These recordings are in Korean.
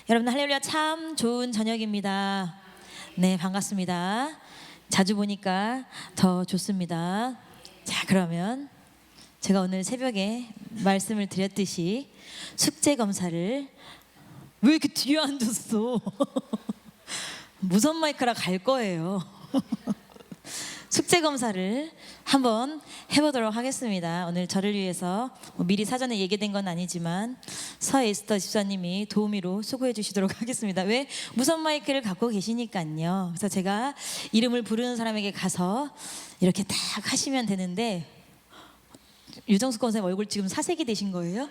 여러분 할렐루야, 참 좋은 저녁입니다. 네, 반갑습니다. 자주 보니까 더 좋습니다. 자, 그러면 제가 오늘 새벽에 말씀을 드렸듯이 숙제 검사를 왜 이렇게 뒤에 앉았어? 무선 마이크라 갈 거예요. 숙제 검사를 한번 해보도록 하겠습니다. 오늘 저를 위해서 미리 사전에 얘기된 건 아니지만 서에스더 집사님이 도우미로 수고해 주시도록 하겠습니다. 왜? 무선 마이크를 갖고 계시니까요. 그래서 제가 이름을 부르는 사람에게 가서 이렇게 딱 하시면 되는데, 유정숙 권사님 얼굴 지금 사색이 되신 거예요?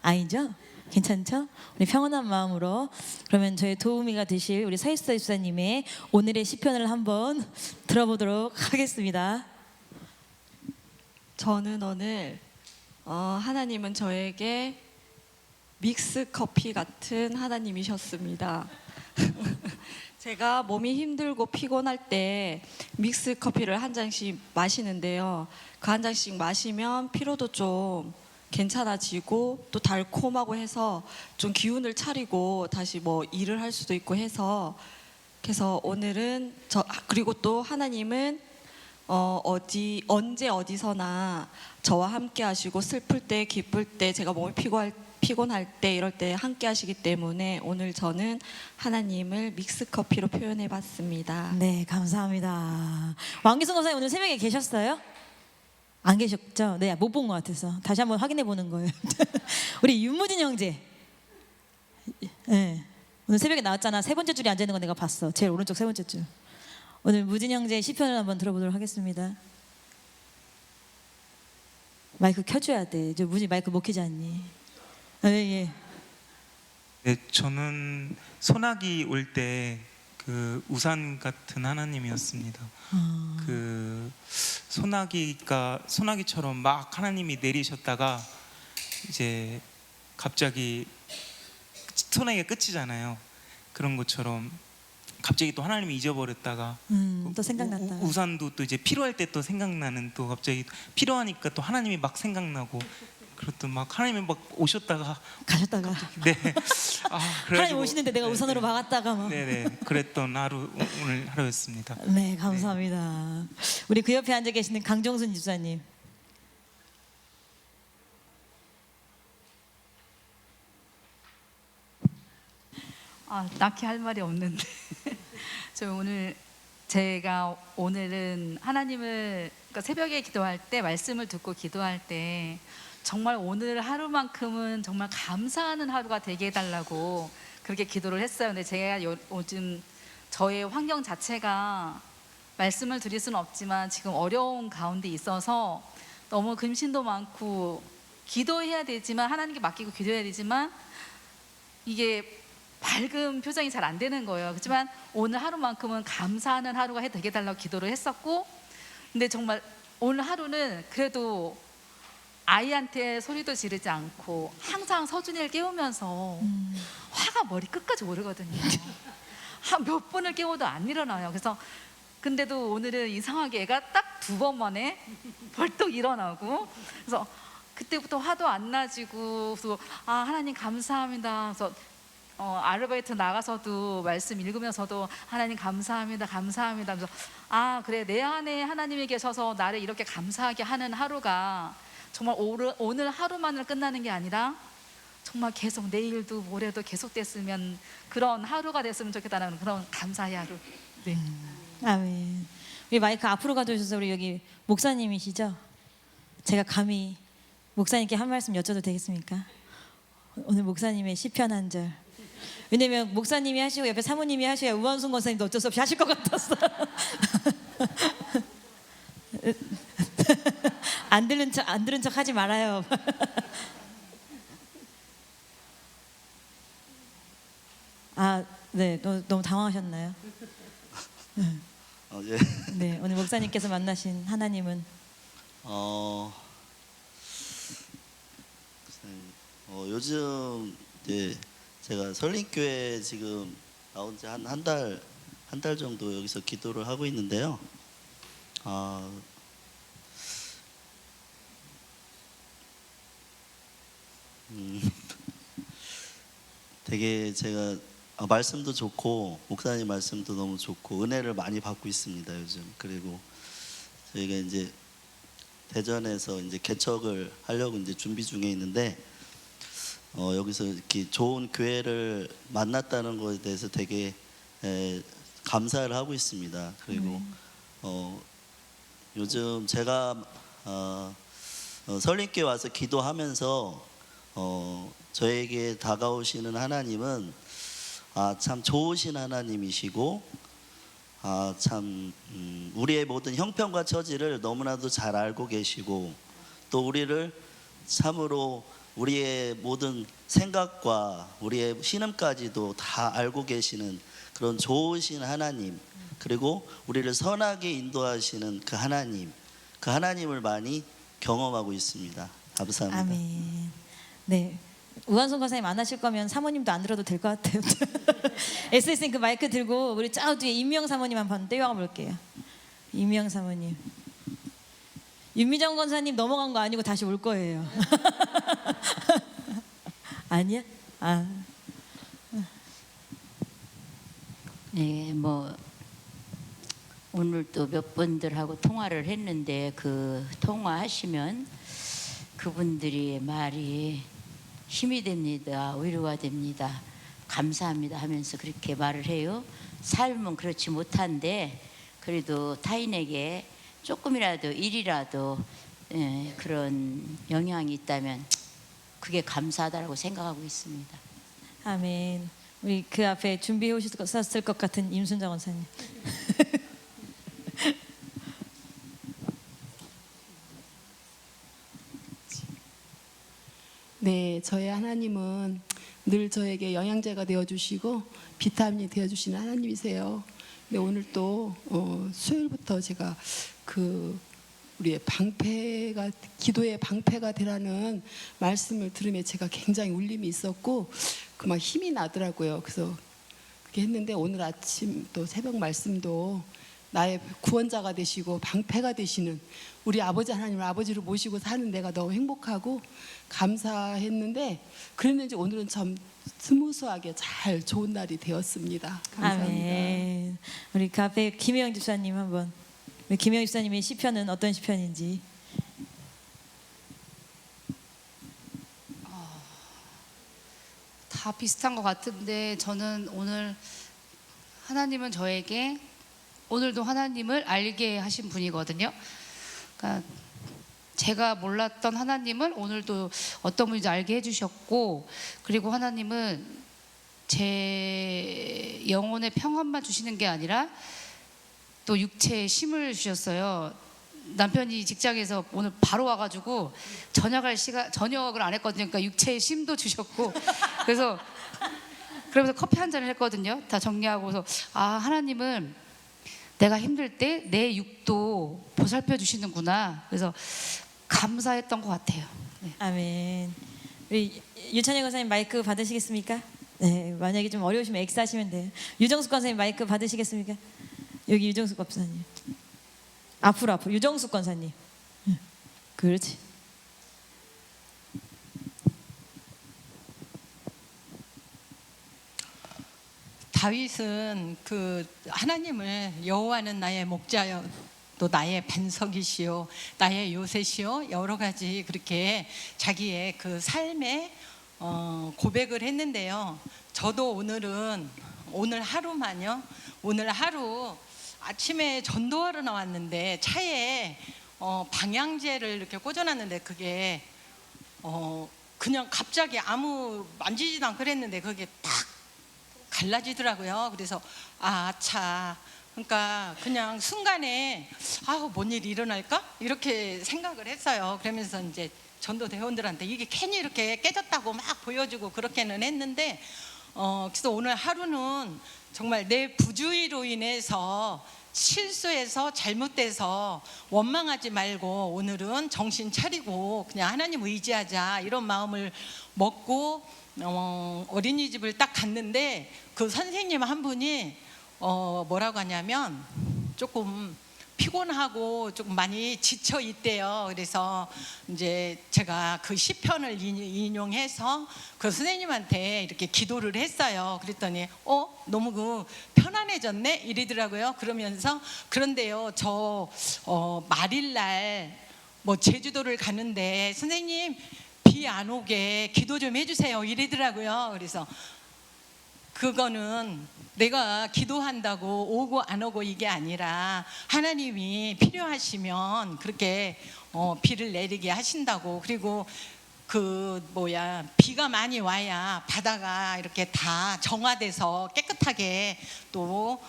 아니죠? 괜찮죠? 우리 평온한 마음으로 그러면 저의 도우미가 되실 우리 서에스더 집사님의 오늘의 시편을 한번 들어보도록 하겠습니다. 저는 오늘 하나님은 저에게 믹스 커피 같은 하나님이셨습니다. 제가 몸이 힘들고 피곤할 때 믹스 커피를 한 잔씩 마시는데요. 그 한 잔씩 마시면 피로도 좀 괜찮아지고 또 달콤하고 해서 좀 기운을 차리고 다시 뭐 일을 할 수도 있고 해서, 그래서 오늘은 그리고 또 하나님은 언제 어디서나 저와 함께 하시고 슬플 때 기쁠 때 제가 몸이 피곤할 때 이럴 때 함께 하시기 때문에 오늘 저는 하나님을 믹스 커피로 표현해 봤습니다. 네, 감사합니다. 왕기성 권사님 오늘 새벽에 계셨어요? 안 계셨죠? 네, 못 본 것 같아서 다시 한번 확인해 보는 거예요. 우리 윤무진 형제, 네, 오늘 새벽에 나왔잖아. 세 번째 줄에 앉아 있는 거 내가 봤어. 제일 오른쪽 세 번째 줄. 오늘 무진 형제의 시편을 한번 들어보도록 하겠습니다. 마이크 켜줘야 돼. 저 무진 마이크 못 켜지 않니? 아, 예. 네, 저는 소나기 올 때 그 우산 같은 하나님이었습니다. 그 소나기처럼 막 하나님이 내리셨다가 이제 갑자기 소나기가 끝이잖아요. 그런 것처럼 갑자기 또 하나님이 잊어버렸다가 또 생각났다. 우산도 또 이제 필요할 때 또 생각나는, 또 갑자기 필요하니까 또 하나님이 막 생각나고, 그렇던 막 하나님이 막 오셨다가 가셨다가 네. 하나님 오시는데 내가 네, 우산으로 네. 막았다가 막. 네네, 그랬던 오늘 하루였습니다. 네, 감사합니다. 우리 그 옆에 앉아 계시는 강정순 집사님. 딱히 할 말이 없는데 제가 오늘은 하나님을, 그러니까 새벽에 기도할 때, 말씀을 듣고 기도할 때 정말 오늘 하루만큼은 정말 감사하는 하루가 되게 해달라고 그렇게 기도를 했어요. 근데 제가 요즘 저의 환경 자체가 말씀을 드릴 수는 없지만 지금 어려운 가운데 있어서 너무 근심도 많고 기도해야 되지만, 하나님께 맡기고 기도해야 되지만 이게 밝은 표정이 잘 안 되는 거예요. 그렇지만 오늘 하루만큼은 감사하는 하루가 되게 해달라고 기도를 했었고, 근데 정말 오늘 하루는 그래도 아이한테 소리도 지르지 않고 항상 서준이를 깨우면서 화가 머리 끝까지 오르거든요. 한 몇 번을 깨워도 안 일어나요. 그래서 근데도 오늘은 이상하게 애가 딱 2번 만에 벌떡 일어나고, 그래서 그때부터 화도 안 나지고, 그래서 하나님 감사합니다. 그래서 아르바이트 나가서도 말씀 읽으면서도 하나님 감사합니다, 감사합니다. 그래서 그래, 내 안에 하나님이 계셔서 나를 이렇게 감사하게 하는 하루가 정말 오늘 하루만으로 끝나는 게 아니라 정말 계속 내일도 모레도 계속됐으면, 그런 하루가 됐으면 좋겠다는 그런 감사의 하루. 네. 아멘. 우리 마이크 앞으로 가져오셔서, 우리 여기 목사님이시죠? 제가 감히 목사님께 한 말씀 여쭤도 되겠습니까? 오늘 목사님의 시편 한 절. 왜냐면 목사님이 하시고 옆에 사모님이 하셔야 우원순 권사님도 어쩔 수 없이 하실 것 같았어. 안 들은 척 하지 말아요. 네, 너무 당황하셨나요? 예. 네, 오늘 목사님께서 만나신 하나님은 요즘 이제 제가 설림교회 지금 나온 지 한 달 정도 여기서 기도를 하고 있는데요. 되게 제가 말씀도 좋고 목사님 말씀도 너무 좋고 은혜를 많이 받고 있습니다 요즘. 그리고 저희가 이제 대전에서 이제 개척을 하려고 이제 준비 중에 있는데 여기서 이렇게 좋은 교회를 만났다는 것에 대해서 되게 감사를 하고 있습니다. 그리고 요즘 제가 설립교회 와서 기도하면서 저에게 다가오시는 하나님은 참 좋으신 하나님이시고 참 우리의 모든 형편과 처지를 너무나도 잘 알고 계시고 또 우리를 참으로 우리의 모든 생각과 우리의 신음까지도 다 알고 계시는 그런 좋으신 하나님, 그리고 우리를 선하게 인도하시는 그 하나님을 많이 경험하고 있습니다. 감사합니다. 아멘. 네. 우한송 권사님 안 하실 거면 사모님도 안 들어도 될 것 같아요. SS님 그 마이크 들고 우리 저 뒤에 임명 사모님 한번 떼어가 볼게요. 임명 사모님. 윤미정 권사님 넘어간 거 아니고 다시 올 거예요. 아니야? 네, 뭐 오늘 또 몇 분들하고 통화를 했는데 그 통화하시면 그분들이 말이 힘이 됩니다. 위로가 됩니다. 감사합니다 하면서 그렇게 말을 해요. 삶은 그렇지 못한데 그래도 타인에게 조금이라도 일이라도 그런 영향이 있다면 그게 감사하다고 생각하고 있습니다. 아멘. 우리 그 앞에 준비해 오셨을 것 같은 임순정 원사님. 네, 저희 하나님은 늘 저에게 영양제가 되어주시고 비타민이 되어주시는 하나님이세요. 근데 오늘 또 수요일부터 제가 우리의 방패가 기도의 방패가 되라는 말씀을 들으며 제가 굉장히 울림이 있었고 그 막 힘이 나더라고요. 그래서 그렇게 했는데 오늘 아침 또 새벽 말씀도 나의 구원자가 되시고 방패가 되시는 우리 아버지 하나님을 아버지로 모시고 사는 내가 너무 행복하고 감사했는데 그랬는지 오늘은 참 스무스하게 잘 좋은 날이 되었습니다. 감사합니다. 아멘. 우리 그 앞에 김혜영 집사님 한번. 우리 김혜영 집사님의 시편은 어떤 시편인지. 다 비슷한 것 같은데 저는 오늘 하나님은 저에게 오늘도 하나님을 알게 하신 분이거든요. 그러니까 제가 몰랐던 하나님을 오늘도 어떤 분인지 알게 해주셨고, 그리고 하나님은 제 영혼의 평안만 주시는 게 아니라 또 육체에 힘을 주셨어요. 남편이 직장에서 오늘 바로 와가지고 저녁을 안 했거든요. 그러니까 육체에 힘도 주셨고, 그래서 그러면서 커피 한 잔을 했거든요. 다 정리하고서 하나님은 내가 힘들 때 내 육도 보살펴 주시는구나. 그래서 감사했던 것 같아요. 네. 아멘. 우리 유찬영 권사님 마이크 받으시겠습니까? 네, 만약에 좀 어려우시면 X하시면 돼요. 유정숙 권사님 마이크 받으시겠습니까? 여기 유정숙 권사님. 앞으로 유정숙 권사님. 그렇지. 다윗은 그 하나님을 여호와는 나의 목자여 또 나의 반석이시요 나의 요새시요 여러 가지 그렇게 자기의 그 삶에 고백을 했는데요. 저도 오늘 하루만요. 오늘 하루 아침에 전도하러 나왔는데 차에 방향제를 이렇게 꽂아놨는데 그게 그냥 갑자기 아무 만지지도 않고 그랬는데 그게 탁 갈라지더라고요. 그래서 차 그러니까 그냥 순간에 뭔 일이 일어날까 이렇게 생각을 했어요. 그러면서 이제 전도 대원들한테 이게 괜히 이렇게 깨졌다고 막 보여주고 그렇게는 했는데 그래서 오늘 하루는 정말 내 부주의로 인해서 실수해서 잘못돼서 원망하지 말고 오늘은 정신 차리고 그냥 하나님 의지하자 이런 마음을 먹고 어린이집을 딱 갔는데 그 선생님 한 분이 뭐라고 하냐면 조금 피곤하고 조금 많이 지쳐 있대요. 그래서 이제 제가 그 시편을 인용해서 그 선생님한테 이렇게 기도를 했어요. 그랬더니 너무 그 편안해졌네 이러더라고요. 그러면서 그런데요, 저 말일날 뭐 제주도를 가는데 선생님 비 안 오게 기도 좀 해주세요 이러더라고요. 그래서 그거는 내가 기도한다고 오고 안 오고 이게 아니라 하나님이 필요하시면 그렇게 비를 내리게 하신다고. 그리고 비가 많이 와야 바다가 이렇게 다 정화돼서 깨끗하게 또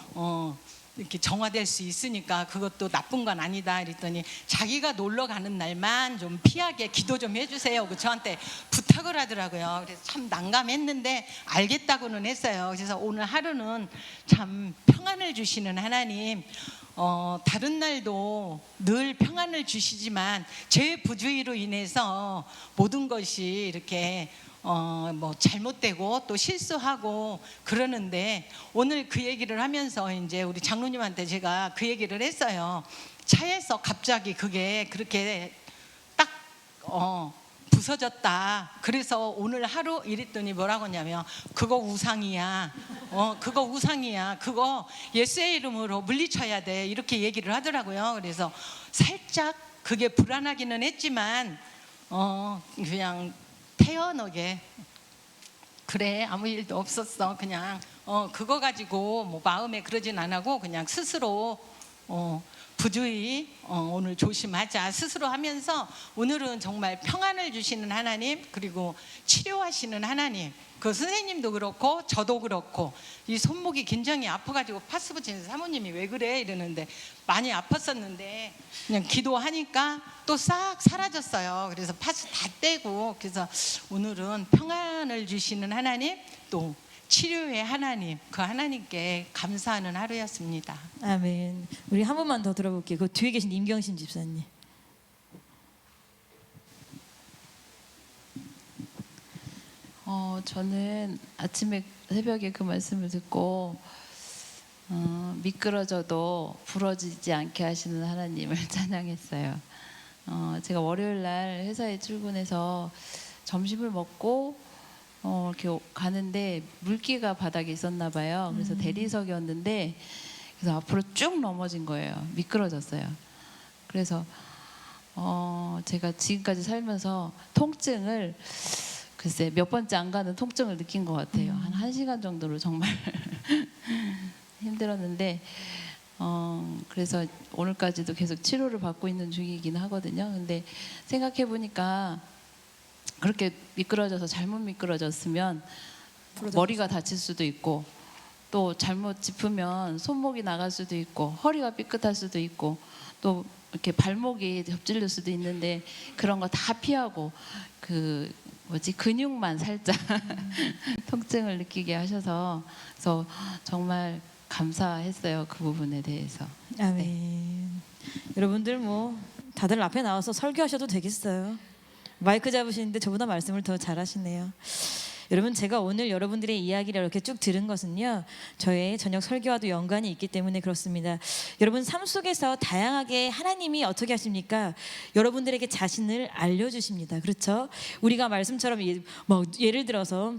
이렇게 정화될 수 있으니까 그것도 나쁜 건 아니다 이랬더니 자기가 놀러 가는 날만 좀 피하게 기도 좀 해주세요. 그 저한테 부탁을 하더라고요. 그래서 참 난감했는데 알겠다고는 했어요. 그래서 오늘 하루는 참 평안을 주시는 하나님, 다른 날도 늘 평안을 주시지만 제 부주의로 인해서 모든 것이 이렇게 뭐 잘못되고 또 실수하고 그러는데 오늘 그 얘기를 하면서 이제 우리 장로님한테 제가 그 얘기를 했어요. 차에서 갑자기 그게 그렇게 딱 부서졌다. 그래서 오늘 하루 이랬더니 뭐라고 하냐면 그거 우상이야. 그거 우상이야. 그거 예수의 이름으로 물리쳐야 돼. 이렇게 얘기를 하더라고요. 그래서 살짝 그게 불안하기는 했지만 그냥 태연하게 그래 아무 일도 없었어 그냥 그거 가지고 뭐 마음에 그러진 안 하고 그냥 스스로 부주의 오늘 조심하자 스스로 하면서 오늘은 정말 평안을 주시는 하나님 그리고 치료하시는 하나님 그 선생님도 그렇고 저도 그렇고 이 손목이 굉장히 아파가지고 파스 붙이는 사모님이 왜 그래 이러는데 많이 아팠었는데 그냥 기도하니까 또 싹 사라졌어요. 그래서 파스 다 떼고 그래서 오늘은 평안을 주시는 하나님 또 치료의 하나님 그 하나님께 감사하는 하루였습니다. 아멘. 우리 한 번만 더 들어볼게요. 그 뒤에 계신 임경신 집사님. 저는 아침에 새벽에 그 말씀을 듣고 미끄러져도 부러지지 않게 하시는 하나님을 찬양했어요. 제가 월요일 날 회사에 출근해서 점심을 먹고 이렇게 가는데 물기가 바닥에 있었나 봐요. 그래서 대리석이었는데 그래서 앞으로 쭉 넘어진 거예요. 미끄러졌어요. 그래서 제가 지금까지 살면서 통증을 글쎄 몇 번째 안 가는 통증을 느낀 것 같아요. 한 1시간 정도로 정말 힘들었는데 그래서 오늘까지도 계속 치료를 받고 있는 중이긴 하거든요. 근데 생각해 보니까 그렇게 미끄러져서 잘못 미끄러졌으면 머리가 다칠 수도 있고 또 잘못 짚으면 손목이 나갈 수도 있고 허리가 삐끗할 수도 있고 또 이렇게 발목이 접질릴 수도 있는데 그런 거 다 피하고 근육만 살짝 통증을 느끼게 하셔서 그래서 정말 감사했어요. 그 부분에 대해서. 아멘. 네. 여러분들 뭐 다들 앞에 나와서 설교하셔도 되겠어요. 마이크 잡으시는데 저보다 말씀을 더 잘하시네요. 여러분 제가 오늘 여러분들의 이야기를 이렇게 쭉 들은 것은요 저의 저녁 설교와도 연관이 있기 때문에 그렇습니다. 여러분 삶 속에서 다양하게 하나님이 어떻게 하십니까? 여러분들에게 자신을 알려주십니다. 그렇죠? 우리가 말씀처럼 예를 들어서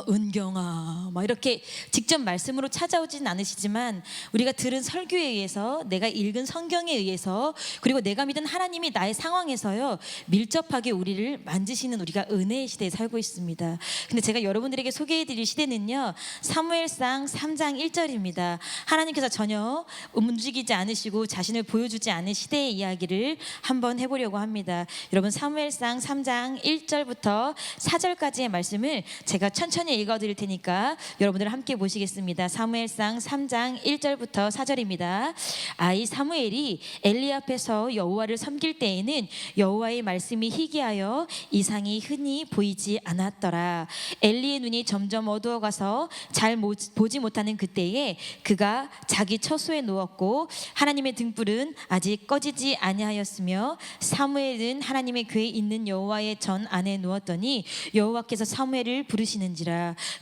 은경아 막 이렇게 직접 말씀으로 찾아오진 않으시지만 우리가 들은 설교에 의해서 내가 읽은 성경에 의해서 그리고 내가 믿은 하나님이 나의 상황에서요 밀접하게 우리를 만지시는 우리가 은혜의 시대에 살고 있습니다. 근데 제가 여러분들에게 소개해드릴 시대는요 사무엘상 3장 1절입니다. 하나님께서 전혀 움직이지 않으시고 자신을 보여주지 않은 시대의 이야기를 한번 해보려고 합니다. 여러분 사무엘상 3장 1절부터 4절까지의 말씀을 제가 천천히 읽어드릴 테니까 여러분들 함께 보시겠습니다. 사무엘상 3장 1절부터 4절입니다. 아이 사무엘이 엘리 앞에서 여호와를 섬길 때에는 여호와의 말씀이 희귀하여 이상이 흔히 보이지 않았더라. 엘리의 눈이 점점 어두워가서 잘 보지 못하는 그때에 그가 자기 처소에 누웠고 하나님의 등불은 아직 꺼지지 아니하였으며 사무엘은 하나님의 궤에 있는 여호와의 전 안에 누웠더니 여호와께서 사무엘을 부르시는지라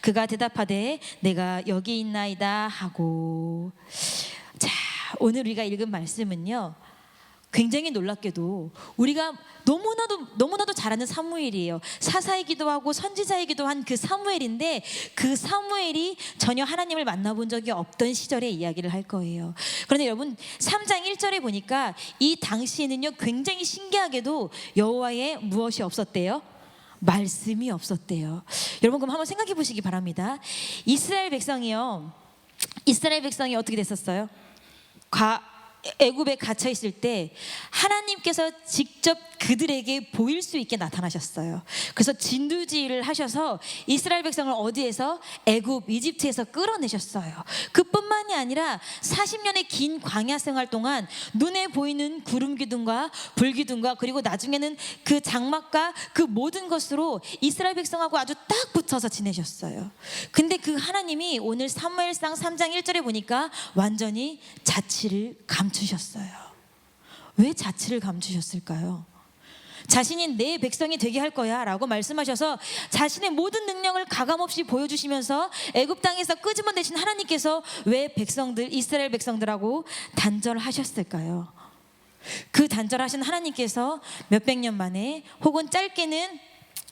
그가 대답하되 내가 여기 있나이다 하고 자 오늘 우리가 읽은 말씀은요. 굉장히 놀랍게도 우리가 너무나도 잘 아는 사무엘이에요. 사사이기도 하고 선지자이기도 한 그 사무엘인데 그 사무엘이 전혀 하나님을 만나본 적이 없던 시절의 이야기를 할 거예요. 그런데 여러분 3장 1절에 보니까 이 당시에는요 굉장히 신기하게도 여호와의 무엇이 없었대요? 말씀이 없었대요. 여러분 그럼 한번 생각해 보시기 바랍니다. 이스라엘 백성이 어떻게 됐었어요? 애굽에 갇혀 있을 때 하나님께서 직접 그들에게 보일 수 있게 나타나셨어요. 그래서 진두지휘를 하셔서 이스라엘 백성을 어디에서? 애굽, 이집트에서 끌어내셨어요. 그뿐만이 아니라 40년의 긴 광야 생활 동안 눈에 보이는 구름 기둥과 불 기둥과 그리고 나중에는 그 장막과 그 모든 것으로 이스라엘 백성하고 아주 딱 붙어서 지내셨어요. 근데 그 하나님이 오늘 사무엘상 3장 1절에 보니까 완전히 자취를 감추셨어요. 왜 자취를 감추셨을까요? 자신이 내 백성이 되게 할 거야 라고 말씀하셔서 자신의 모든 능력을 가감없이 보여주시면서 애굽 땅에서 끄집어내신 하나님께서 왜 이스라엘 백성들하고 단절하셨을까요? 그 단절하신 하나님께서 몇백 년 만에 혹은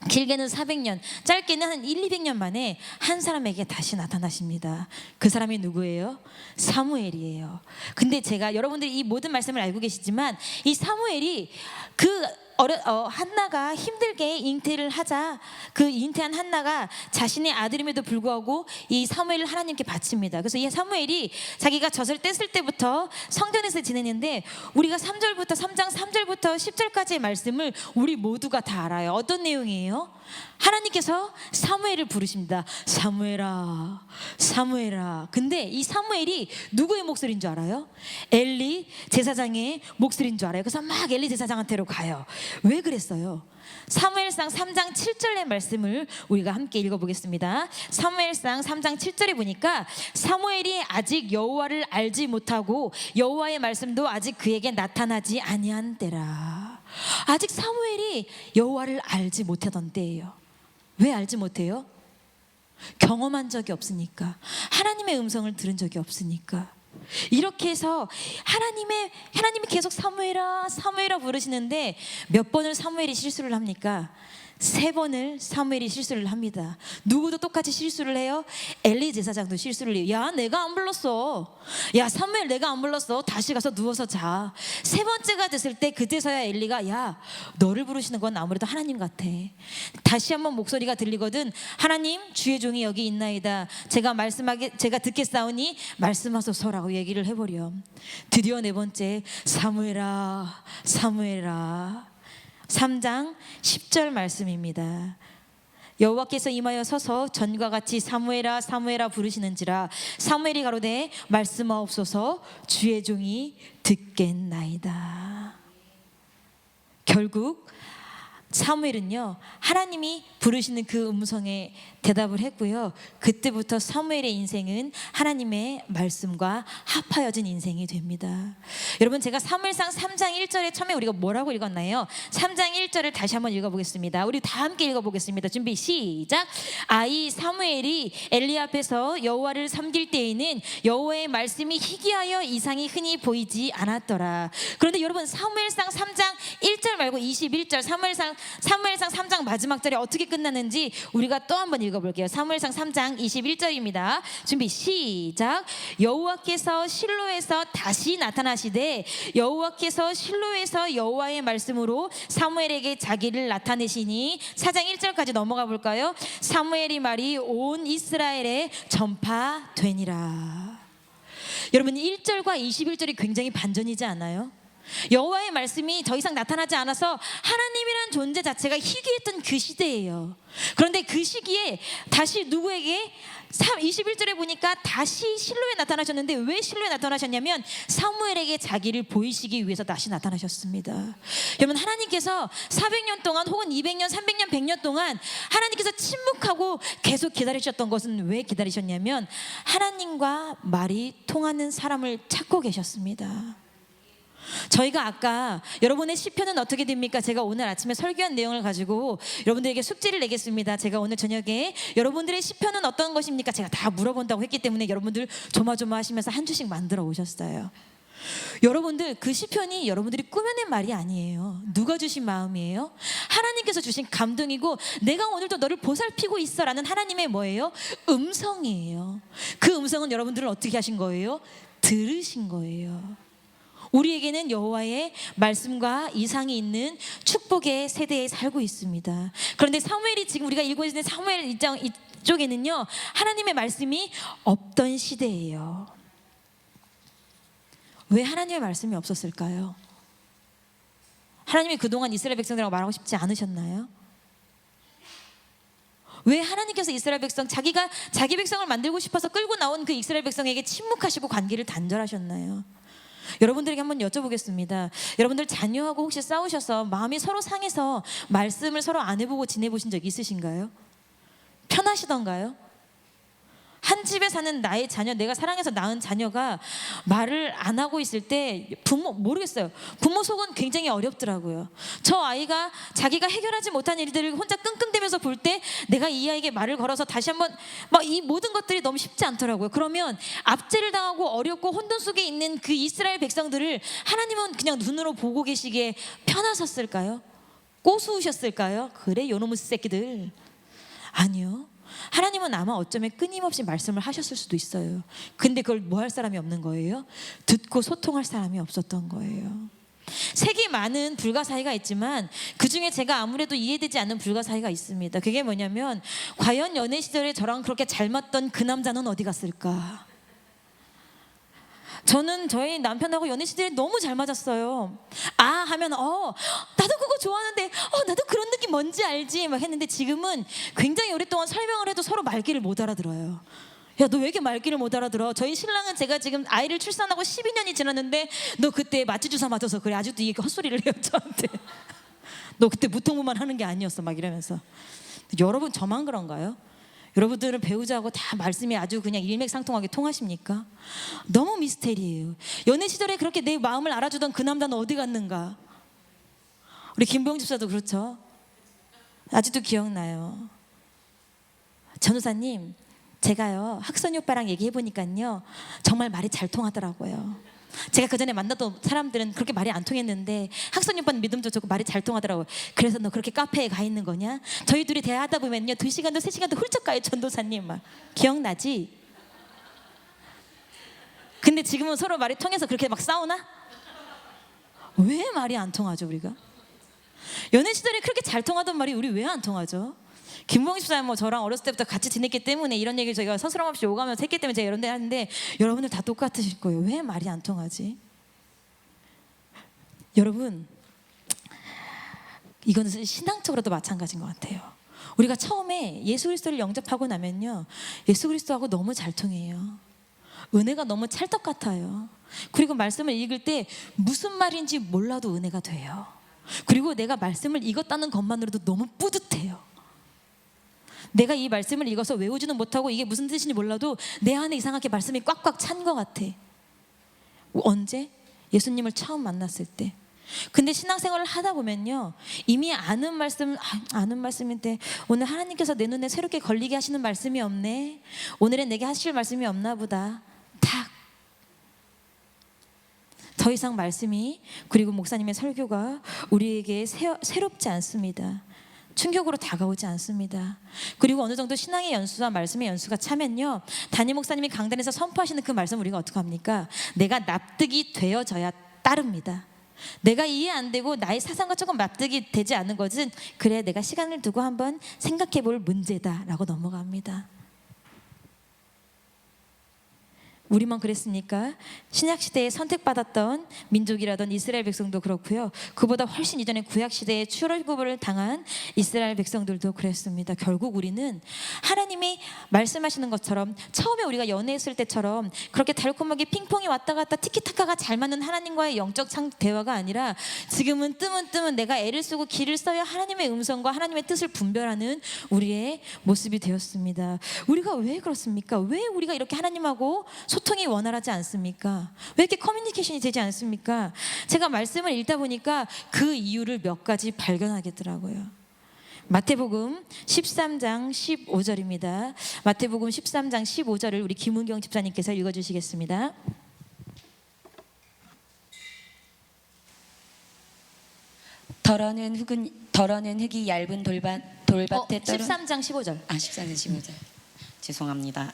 길게는 400년, 짧게는 한 200년 만에 한 사람에게 다시 나타나십니다. 그 사람이 누구예요? 사무엘이에요. 근데 제가 여러분들이 이 모든 말씀을 알고 계시지만 이 사무엘이 한나가 힘들게 잉태를 하자 그 잉태한 한나가 자신의 아들임에도 불구하고 이 사무엘을 하나님께 바칩니다. 그래서 이 사무엘이 자기가 젖을 뗐을 때부터 성전에서 지내는데 우리가 3장 3절부터 10절까지의 말씀을 우리 모두가 다 알아요. 어떤 내용이에요? 하나님께서 사무엘을 부르십니다. 사무엘아, 사무엘아. 근데 이 사무엘이 누구의 목소리인 줄 알아요? 엘리 제사장의 목소리인 줄 알아요. 그래서 막 엘리 제사장한테로 가요. 왜 그랬어요? 사무엘상 3장 7절의 말씀을 우리가 함께 읽어보겠습니다. 사무엘상 3장 7절에 보니까 사무엘이 아직 여호와를 알지 못하고 여호와의 말씀도 아직 그에게 나타나지 아니한 때라. 아직 사무엘이 여호와를 알지 못하던 때예요. 왜 알지 못해요? 경험한 적이 없으니까, 하나님의 음성을 들은 적이 없으니까. 이렇게 해서 하나님이 계속 사무엘아 사무엘아 부르시는데 몇 번을 사무엘이 실수를 합니까? 3번을 사무엘이 실수를 합니다. 누구도 똑같이 실수를 해요. 엘리 제사장도 실수를 해요. 야 내가 안 불렀어. 야 사무엘 내가 안 불렀어. 다시 가서 누워서 자. 3번째가 됐을 때 그때서야 엘리가 야 너를 부르시는 건 아무래도 하나님 같아. 다시 한번 목소리가 들리거든. 하나님 주의 종이 여기 있나이다. 제가 듣겠사오니 말씀하소서라고 얘기를 해버려. 드디어 4번째 사무엘아 사무엘아. 3장 10절 말씀입니다. 여호와께서 임하여 서서 전과 같이 사무엘아 사무엘아 부르시는지라 사무엘이 가로되 말씀하옵소서 주의 종이 듣겠나이다. 결국 사무엘은요 하나님이 부르시는 그 음성에 대답을 했고요. 그때부터 사무엘의 인생은 하나님의 말씀과 합하여진 인생이 됩니다. 여러분 제가 사무엘상 3장 1절에 처음에 우리가 뭐라고 읽었나요? 3장 1절을 다시 한번 읽어보겠습니다. 우리 다 함께 읽어보겠습니다. 준비 시작. 아이 사무엘이 엘리 앞에서 여호와를 섬길 때에는 여호와의 말씀이 희귀하여 이상이 흔히 보이지 않았더라. 그런데 여러분 사무엘상 3장 1절 말고 21절 사무엘상 3장 마지막 절에 어떻게 끝났는지 우리가 또 한번 읽어볼게요. 사무엘상 3장 21절입니다. 준비 시작. 여호와께서 실로에서 다시 나타나시되 여호와께서 실로에서 여호와의 말씀으로 사무엘에게 자기를 나타내시니 4장 1절까지 넘어가 볼까요? 사무엘이 말이 온 이스라엘에 전파되니라. 여러분 1절과 21절이 굉장히 반전이지 않아요? 여호와의 말씀이 더 이상 나타나지 않아서 하나님이란 존재 자체가 희귀했던 그 시대예요. 그런데 그 시기에 다시 누구에게 21절에 보니까 다시 실로에 나타나셨는데 왜 실로에 나타나셨냐면 사무엘에게 자기를 보이시기 위해서 다시 나타나셨습니다. 여러분 하나님께서 400년 동안 혹은 200년 300년 100년 동안 하나님께서 침묵하고 계속 기다리셨던 것은 왜 기다리셨냐면 하나님과 말이 통하는 사람을 찾고 계셨습니다. 저희가 아까 여러분의 시편은 어떻게 됩니까? 제가 오늘 아침에 설교한 내용을 가지고 여러분들에게 숙제를 내겠습니다. 제가 오늘 저녁에 여러분들의 시편은 어떤 것입니까? 제가 다 물어본다고 했기 때문에 여러분들 조마조마하시면서 한 주씩 만들어 오셨어요. 여러분들 그 시편이 여러분들이 꾸며낸 말이 아니에요. 누가 주신 마음이에요? 하나님께서 주신 감동이고 내가 오늘도 너를 보살피고 있어라는 하나님의 뭐예요? 음성이에요. 그 음성은 여러분들은 어떻게 하신 거예요? 들으신 거예요. 우리에게는 여호와의 말씀과 이상이 있는 축복의 세대에 살고 있습니다. 그런데 사무엘이 지금 우리가 읽고 있는 사무엘 1장 이쪽에는요, 하나님의 말씀이 없던 시대예요. 왜 하나님의 말씀이 없었을까요? 하나님이 그동안 이스라엘 백성들하고 말하고 싶지 않으셨나요? 왜 하나님께서 이스라엘 백성, 자기 백성을 만들고 싶어서 끌고 나온 그 이스라엘 백성에게 침묵하시고 관계를 단절하셨나요? 여러분들에게 한번 여쭤보겠습니다. 여러분들 자녀하고 혹시 싸우셔서 마음이 서로 상해서 말씀을 서로 안 해보고 지내보신 적 있으신가요? 편하시던가요? 한 집에 사는 나의 자녀, 내가 사랑해서 낳은 자녀가 말을 안 하고 있을 때 모르겠어요. 부모 속은 굉장히 어렵더라고요. 저 아이가 자기가 해결하지 못한 일들을 혼자 끙끙대면서 볼 때 내가 이 아이에게 말을 걸어서 다시 한번 이 모든 것들이 너무 쉽지 않더라고요. 그러면 압제를 당하고 어렵고 혼돈 속에 있는 그 이스라엘 백성들을 하나님은 그냥 눈으로 보고 계시기에 편하셨을까요? 꼬수우셨을까요? 그래 요놈의 새끼들. 아니요. 하나님은 아마 어쩌면 끊임없이 말씀을 하셨을 수도 있어요. 근데 그걸 뭐 할 사람이 없는 거예요? 듣고 소통할 사람이 없었던 거예요. 색이 많은 불가사의가 있지만 그중에 제가 아무래도 이해되지 않는 불가사의가 있습니다. 그게 뭐냐면 과연 연애 시절에 저랑 그렇게 잘 맞던 그 남자는 어디 갔을까? 저는 저희 남편하고 연애 시절에 너무 잘 맞았어요. 하면 나도 그거 좋아하는데 나도 그런 느낌 뭔지 알지 막 했는데 지금은 굉장히 오랫동안 설명을 해도 서로 말귀를 못 알아들어요. 야, 너 왜 이렇게 말귀를 못 알아들어? 저희 신랑은 제가 지금 아이를 출산하고 12년이 지났는데 너 그때 마취 주사 맞아서 그래. 아직도 이게 헛소리를 해요 저한테. 너 그때 무통무만 하는 게 아니었어 막 이러면서. 여러분 저만 그런가요? 여러분들은 배우자하고 다 말씀이 아주 그냥 일맥상통하게 통하십니까? 너무 미스테리예요. 연애 시절에 그렇게 내 마음을 알아주던 그 남자는 어디 갔는가? 우리 김봉 집사도 그렇죠. 아직도 기억나요. 전우사님, 제가요 학선이 오빠랑 얘기해 보니까요 정말 말이 잘 통하더라고요. 제가 그 전에 만났던 사람들은 그렇게 말이 안 통했는데 학선이 오빠는 믿음도 좋고 말이 잘 통하더라고요. 그래서 너 그렇게 카페에 가 있는 거냐? 저희 둘이 대화하다 보면요 2시간도 3시간도 훌쩍 가요. 전도사님 막 기억나지? 근데 지금은 서로 말이 통해서 그렇게 막 싸우나? 왜 말이 안 통하죠 우리가? 연애 시절에 그렇게 잘 통하던 말이 우리 왜 안 통하죠? 김봉희 집사님 저랑 어렸을 때부터 같이 지냈기 때문에 이런 얘기를 저희가 서스럼 없이 오가면서 했기 때문에 제가 이런 데 하는데 여러분들 다 똑같으실 거예요. 왜 말이 안 통하지? 여러분 이거는 신앙적으로도 마찬가지인 것 같아요. 우리가 처음에 예수 그리스도를 영접하고 나면요 예수 그리스도하고 너무 잘 통해요. 은혜가 너무 찰떡 같아요. 그리고 말씀을 읽을 때 무슨 말인지 몰라도 은혜가 돼요. 그리고 내가 말씀을 읽었다는 것만으로도 너무 뿌듯해요. 내가 이 말씀을 읽어서 외우지는 못하고 이게 무슨 뜻인지 몰라도 내 안에 이상하게 말씀이 꽉꽉 찬 것 같아. 언제? 예수님을 처음 만났을 때. 근데 신앙생활을 하다 보면요 이미 아는 말씀인데 오늘 하나님께서 내 눈에 새롭게 걸리게 하시는 말씀이 없네. 오늘은 내게 하실 말씀이 없나 보다. 더 이상 말씀이 그리고 목사님의 설교가 우리에게 새롭지 않습니다. 충격으로 다가오지 않습니다. 그리고 어느 정도 신앙의 연수와 말씀의 연수가 차면요 담임 목사님이 강단에서 선포하시는 그 말씀 우리가 어떻게 합니까? 내가 납득이 되어져야 따릅니다. 내가 이해 안 되고 나의 사상과 조금 납득이 되지 않는 것은 그래 내가 시간을 두고 한번 생각해 볼 문제다라고 넘어갑니다. 우리만 그랬습니까? 신약시대에 선택받았던 민족이라던 이스라엘 백성도 그렇고요. 그보다 훨씬 이전에 구약시대에 출애굽을 당한 이스라엘 백성들도 그랬습니다. 결국 우리는 하나님이 말씀하시는 것처럼 처음에 우리가 연애했을 때처럼 그렇게 달콤하게 핑퐁이 왔다 갔다 티키타카가 잘 맞는 하나님과의 영적 대화가 아니라 지금은 뜨문뜨문 내가 애를 쓰고 기를 써야 하나님의 음성과 하나님의 뜻을 분별하는 우리의 모습이 되었습니다. 우리가 왜 그렇습니까? 왜 우리가 이렇게 하나님하고 소통이 원활하지 않습니까? 왜 이렇게 커뮤니케이션이 되지 않습니까? 제가 말씀을 읽다 보니까 그 이유를 몇 가지 발견하겠더라고요. 마태복음 13장 15절입니다. 마태복음 13장 15절을 우리 김은경 집사님께서 읽어주시겠습니다. 더러는 흙이 얇은 돌밭에 떨어 13장 15절. 14절 15절 죄송합니다.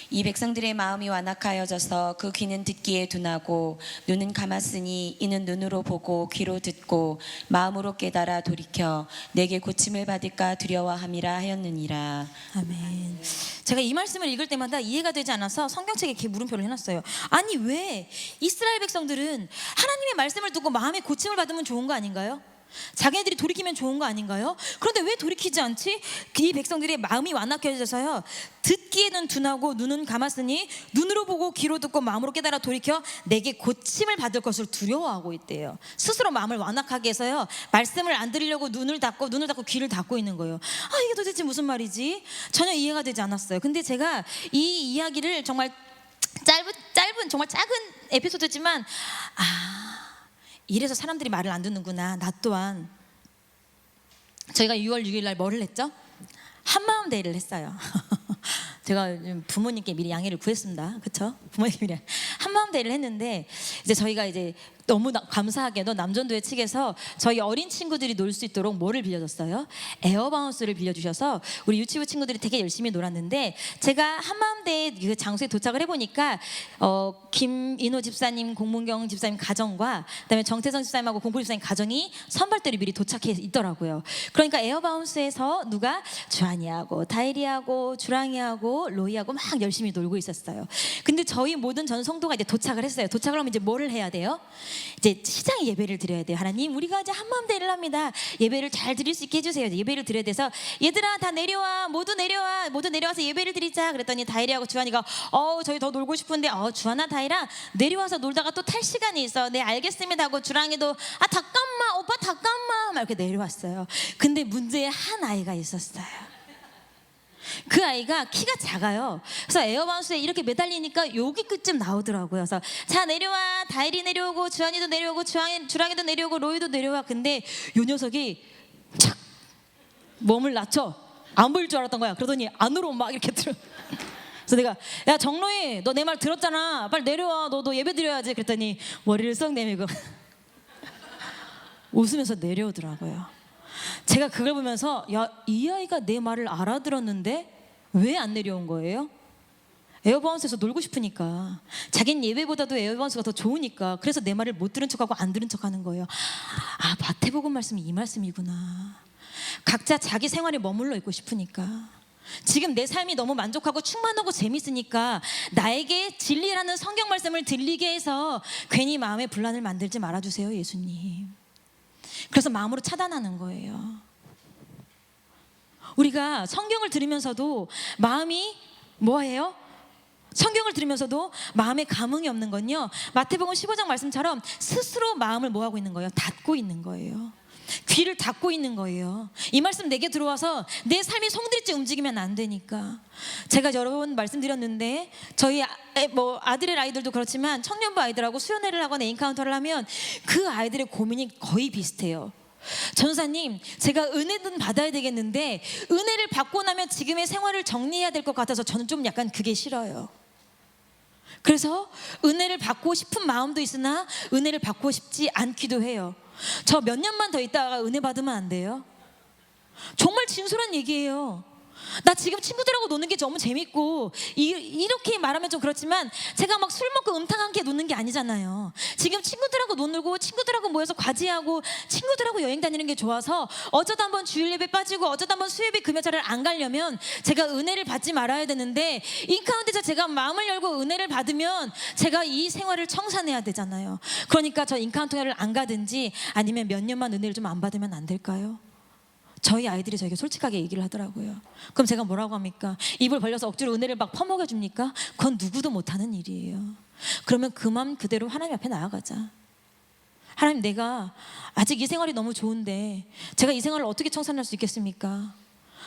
이 백성들의 마음이 완악하여져서 그 귀는 듣기에 둔하고 눈은 감았으니 이는 눈으로 보고 귀로 듣고 마음으로 깨달아 돌이켜 내게 고침을 받을까 두려워함이라 하였느니라. 아멘. 제가 이 말씀을 읽을 때마다 이해가 되지 않아서 성경책에 이렇게 물음표를 해놨어요. 아니 왜 이스라엘 백성들은 하나님의 말씀을 듣고 마음의 고침을 받으면 좋은 거 아닌가요? 자기네들이 돌이키면 좋은 거 아닌가요? 그런데 왜 돌이키지 않지? 이 백성들의 마음이 완악해져서요, 듣기에는 둔하고 눈은 감았으니 눈으로 보고 귀로 듣고 마음으로 깨달아 돌이켜 내게 고침을 받을 것을 두려워하고 있대요. 스스로 마음을 완악하게 해서요, 말씀을 안 들으려고 눈을 닫고 귀를 닫고 있는 거예요. 아, 이게 도대체 무슨 말이지? 전혀 이해가 되지 않았어요. 근데 제가 이 이야기를 정말 짧은 정말 작은 에피소드지만 이래서 사람들이 말을 안 듣는구나. 나 또한 저희가 6월 6일 날 뭐를 했죠? 한마음 데이를 했어요. 제가 부모님께 미리 양해를 구했습니다. 그렇죠? 부모님께 미리 한마음 데이를 했는데 이제 저희가 이제 너무 감사하게도 남전도회 측에서 저희 어린 친구들이 놀 수 있도록 뭐를 빌려줬어요? 에어바운스를 빌려주셔서 우리 유치부 친구들이 되게 열심히 놀았는데, 제가 한마음대에 그 장소에 도착을 해보니까 김인호 집사님, 공문경 집사님 가정과 그다음에 정태성 집사님하고 공포 집사님 가정이 선발대로 미리 도착해 있더라고요. 그러니까 에어바운스에서 누가 주한이하고 다일이하고 주랑이하고 로이하고 막 열심히 놀고 있었어요. 근데 저희 모든 전 성도가 이제 도착을 했어요. 도착을 하면 이제 뭐를 해야 돼요? 이제 시장 예배를 드려야 돼요. 하나님, 우리가 이제 한마음 대회를 합니다. 예배를 잘 드릴 수 있게 해주세요. 예배를 드려야 돼서 얘들아 다 내려와, 모두 내려와서 예배를 드리자. 그랬더니 다일이하고 주한이가 저희 더 놀고 싶은데 주한아 다일아 내려와서 놀다가 또 탈 시간이 있어. 네 알겠습니다 하고 주랑이도 잠깐만 오빠 잠깐만 막 이렇게 내려왔어요. 근데 문제에 한 아이가 있었어요. 그 아이가 키가 작아요. 그래서 에어바운스에 이렇게 매달리니까 여기 끝쯤 나오더라고요. 그래서 자 내려와, 다일이 내려오고 주한이도 내려오고 주랑이도 내려오고 로이도 내려와. 근데 요 녀석이 착 몸을 낮춰 안 보일 줄 알았던 거야. 그러더니 안으로 막 이렇게 들어. 그래서 내가 야 정로이 너 내 말 들었잖아, 빨리 내려와, 너도 예배 드려야지. 그랬더니 머리를 썩 내밀고 웃으면서 내려오더라고요. 제가 그걸 보면서 야, 이 아이가 내 말을 알아들었는데 왜 안 내려온 거예요? 에어바운스에서 놀고 싶으니까, 자기는 예배보다도 에어바운스가 더 좋으니까, 그래서 내 말을 못 들은 척하고 안 들은 척하는 거예요. 마태복음 말씀이 이 말씀이구나. 각자 자기 생활에 머물러 있고 싶으니까, 지금 내 삶이 너무 만족하고 충만하고 재밌으니까 나에게 진리라는 성경 말씀을 들리게 해서 괜히 마음에 분란을 만들지 말아주세요, 예수님. 그래서 마음으로 차단하는 거예요. 우리가 성경을 들으면서도 마음이 뭐예요? 성경을 들으면서도 마음에 감흥이 없는 건요, 마태복음 15장 말씀처럼 스스로 마음을 뭐하고 있는 거예요? 닫고 있는 거예요. 귀를 닫고 있는 거예요. 이 말씀 내게 들어와서 내 삶이 송두리째 움직이면 안 되니까. 제가 여러 번 말씀드렸는데 저희 아들의 아이들도 그렇지만 청년부 아이들하고 수련회를 하거나 인카운터를 하면 그 아이들의 고민이 거의 비슷해요. 전사님, 제가 은혜는 받아야 되겠는데 은혜를 받고 나면 지금의 생활을 정리해야 될 것 같아서 저는 좀 약간 그게 싫어요. 그래서 은혜를 받고 싶은 마음도 있으나 은혜를 받고 싶지 않기도 해요. 저 몇 년만 더 있다가 은혜 받으면 안 돼요? 정말 진솔한 얘기예요. 나 지금 친구들하고 노는 게 너무 재밌고, 이렇게 말하면 좀 그렇지만 제가 막 술 먹고 음탕하게 노는 게 아니잖아요. 지금 친구들하고 놀고 친구들하고 모여서 과제하고 친구들하고 여행 다니는 게 좋아서 어쩌다 한번 주일 예배 빠지고 어쩌다 한번 수요예배 금요일을 안 가려면 제가 은혜를 받지 말아야 되는데, 인카운트에서 제가 마음을 열고 은혜를 받으면 제가 이 생활을 청산해야 되잖아요. 그러니까 저 인카운트를 안 가든지 아니면 몇 년만 은혜를 좀 안 받으면 안 될까요? 저희 아이들이 저에게 솔직하게 얘기를 하더라고요. 그럼 제가 뭐라고 합니까? 입을 벌려서 억지로 은혜를 막 퍼먹여 줍니까? 그건 누구도 못하는 일이에요. 그러면 그 마음 그대로 하나님 앞에 나아가자. 하나님, 내가 아직 이 생활이 너무 좋은데 제가 이 생활을 어떻게 청산할 수 있겠습니까?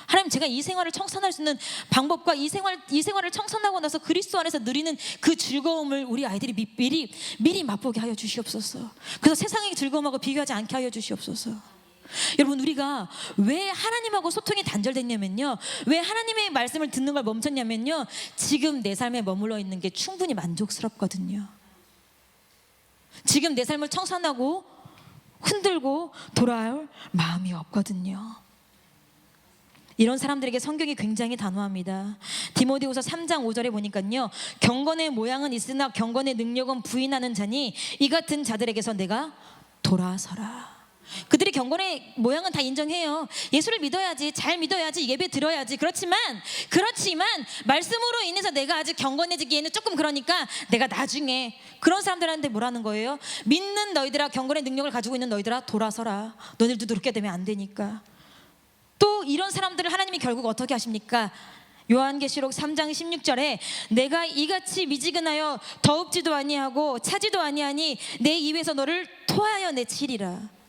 하나님, 제가 이 생활을 청산할 수 있는 방법과 이 생활을 청산하고 나서 그리스도 안에서 누리는 그 즐거움을 우리 아이들이 미리 맛보게 하여 주시옵소서. 그래서 세상의 즐거움하고 비교하지 않게 하여 주시옵소서. 여러분, 우리가 왜 하나님하고 소통이 단절됐냐면요, 왜 하나님의 말씀을 듣는 걸 멈췄냐면요, 지금 내 삶에 머물러 있는 게 충분히 만족스럽거든요. 지금 내 삶을 청산하고 흔들고 돌아올 마음이 없거든요. 이런 사람들에게 성경이 굉장히 단호합니다. 디모데후서 3장 5절에 보니까요, 경건의 모양은 있으나 경건의 능력은 부인하는 자니 이 같은 자들에게서 내가 돌아서라. 그들이 경건의 모양은 다 인정해요. 예수를 믿어야지, 잘 믿어야지, 예배 드려야지. 그렇지만 말씀으로 인해서 내가 아직 경건해지기에는 조금 그러니까 내가 나중에, 그런 사람들한테 뭐라는 거예요? 믿는 너희들아, 경건의 능력을 가지고 있는 너희들아, 돌아서라. 너희들도 그렇게 되면 안 되니까. 또 이런 사람들을 하나님이 결국 어떻게 하십니까? 요한계시록 3장 16절에 내가 이같이 미지근하여 더웁지도 아니하고 차지도 아니하니 내 입에서 너를 토하여 내치리라.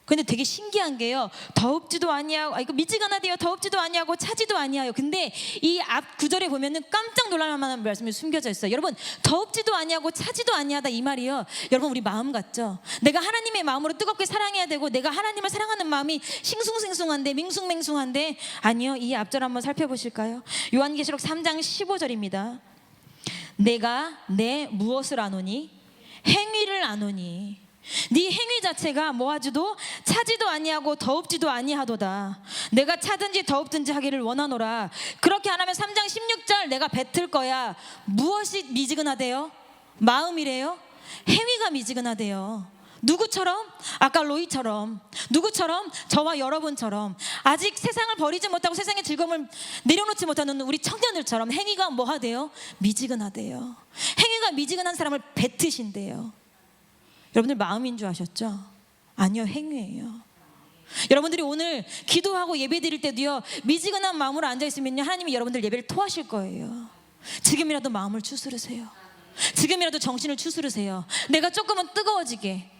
근데 되게 신기한 게요, 더웁지도 아니하고, 이거 미지근하대요. 더웁지도 아니하고 차지도 아니하요. 근데 이 앞 구절에 보면은 깜짝 놀랄 만한 말씀이 숨겨져 있어요. 여러분, 더웁지도 아니하고 차지도 아니하다 이 말이요, 여러분 우리 마음 같죠? 내가 하나님의 마음으로 뜨겁게 사랑해야 되고 내가 하나님을 사랑하는 마음이 싱숭생숭한데, 밍숭맹숭한데, 아니요. 이 앞절 한번 살펴보실까요? 요한계시록 3장 15절입니다. 내가 내 무엇을 아노니? 행위를 아노니 네 행위 자체가 뭐하지도 차지도 아니하고 더웁지도 아니하도다. 내가 차든지 더웁든지 하기를 원하노라. 그렇게 안 하면 3장 16절 내가 뱉을 거야. 무엇이 미지근하대요? 마음이래요. 행위가 미지근하대요. 누구처럼? 아까 로이처럼. 누구처럼? 저와 여러분처럼. 아직 세상을 버리지 못하고 세상의 즐거움을 내려놓지 못하는 우리 청년들처럼 행위가 뭐하대요? 미지근하대요. 행위가 미지근한 사람을 뱉으신대요. 여러분들 마음인 줄 아셨죠? 아니요, 행위예요. 여러분들이 오늘 기도하고 예배 드릴 때도요, 미지근한 마음으로 앉아있으면요, 하나님이 여러분들 예배를 토하실 거예요. 지금이라도 마음을 추스르세요. 지금이라도 정신을 추스르세요. 내가 조금은 뜨거워지게,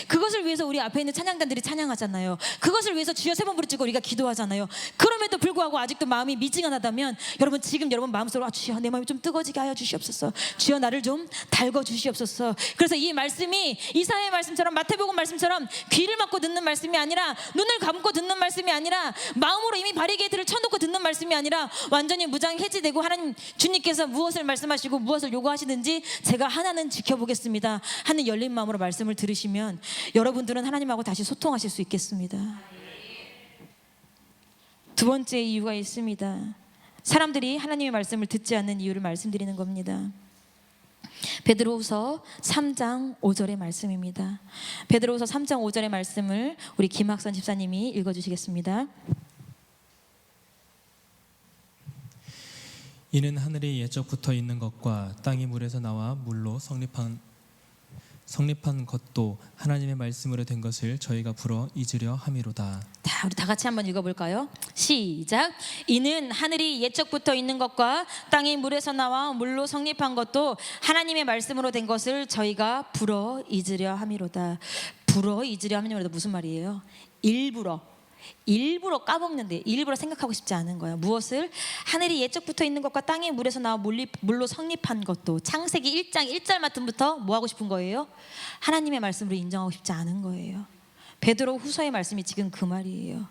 그것을 위해서 우리 앞에 있는 찬양단들이 찬양하잖아요. 그것을 위해서 주여 세 번 부르짖고 우리가 기도하잖아요. 그럼에도 불구하고 아직도 마음이 미지근하다면 여러분, 지금 여러분 마음속으로 주여 내 마음이 좀 뜨거워지게 하여 주시옵소서. 주여 나를 좀 달궈 주시옵소서. 그래서 이 말씀이 이사야의 말씀처럼, 마태복음 말씀처럼 귀를 막고 듣는 말씀이 아니라, 눈을 감고 듣는 말씀이 아니라, 마음으로 이미 바리게이트를 쳐놓고 듣는 말씀이 아니라 완전히 무장해제되고 하나님 주님께서 무엇을 말씀하시고 무엇을 요구하시는지 제가 하나는 지켜보겠습니다 하는 열린 마음으로 말씀을 들으시면 여러분들은 하나님하고 다시 소통하실 수 있겠습니다. 두 번째 이유가 있습니다. 사람들이 하나님의 말씀을 듣지 않는 이유를 말씀드리는 겁니다. 베드로후서 3장 5절의 말씀입니다. 베드로후서 3장 5절의 말씀을 우리 김학선 집사님이 읽어주시겠습니다. 이는 하늘이 예적부터 있는 것과 땅이 물에서 나와 물로 성립한 것도 하나님의 말씀으로 된 것을 저희가 불어 잊으려 함이로다. 우리 다 같이 한번 읽어볼까요? 시작. 이는 하늘이 예적부터 있는 것과 땅이 물에서 나와 물로 성립한 것도 하나님의 말씀으로 된 것을 저희가 불어 잊으려 함이로다. 불어 잊으려 함이로다 무슨 말이에요? 일부러 까먹는데, 일부러 생각하고 싶지 않은 거야. 무엇을? 하늘이 예적부터 있는 것과 땅이 물에서 나와 물로 성립한 것도, 창세기 1장 1절 말씀부터 뭐 하고 싶은 거예요? 하나님의 말씀으로 인정하고 싶지 않은 거예요. 베드로 후서의 말씀이 지금 그 말이에요.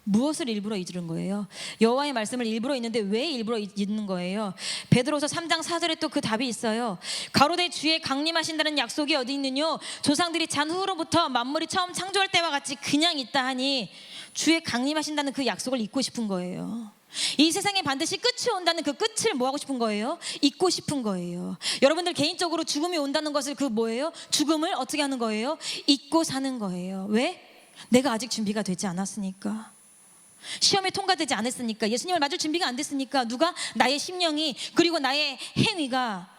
무엇을 일부러 잊는 거예요? 여호와의 말씀을 일부러 잊는데 왜 일부러 잊는 거예요? 베드로서 3장 4절에 또 그 답이 있어요. 가로되 주의 강림하신다는 약속이 어디 있느뇨? 조상들이 잔 후로부터 만물이 처음 창조할 때와 같이 그냥 있다 하니, 주의 강림하신다는 그 약속을 잊고 싶은 거예요. 이 세상에 반드시 끝이 온다는 그 끝을 뭐 하고 싶은 거예요? 잊고 싶은 거예요. 여러분들 개인적으로 죽음이 온다는 것을 그 뭐예요? 죽음을 어떻게 하는 거예요? 잊고 사는 거예요. 왜? 내가 아직 준비가 되지 않았으니까. 시험에 통과되지 않았으니까. 예수님을 맞을 준비가 안 됐으니까. 누가? 나의 심령이, 그리고 나의 행위가.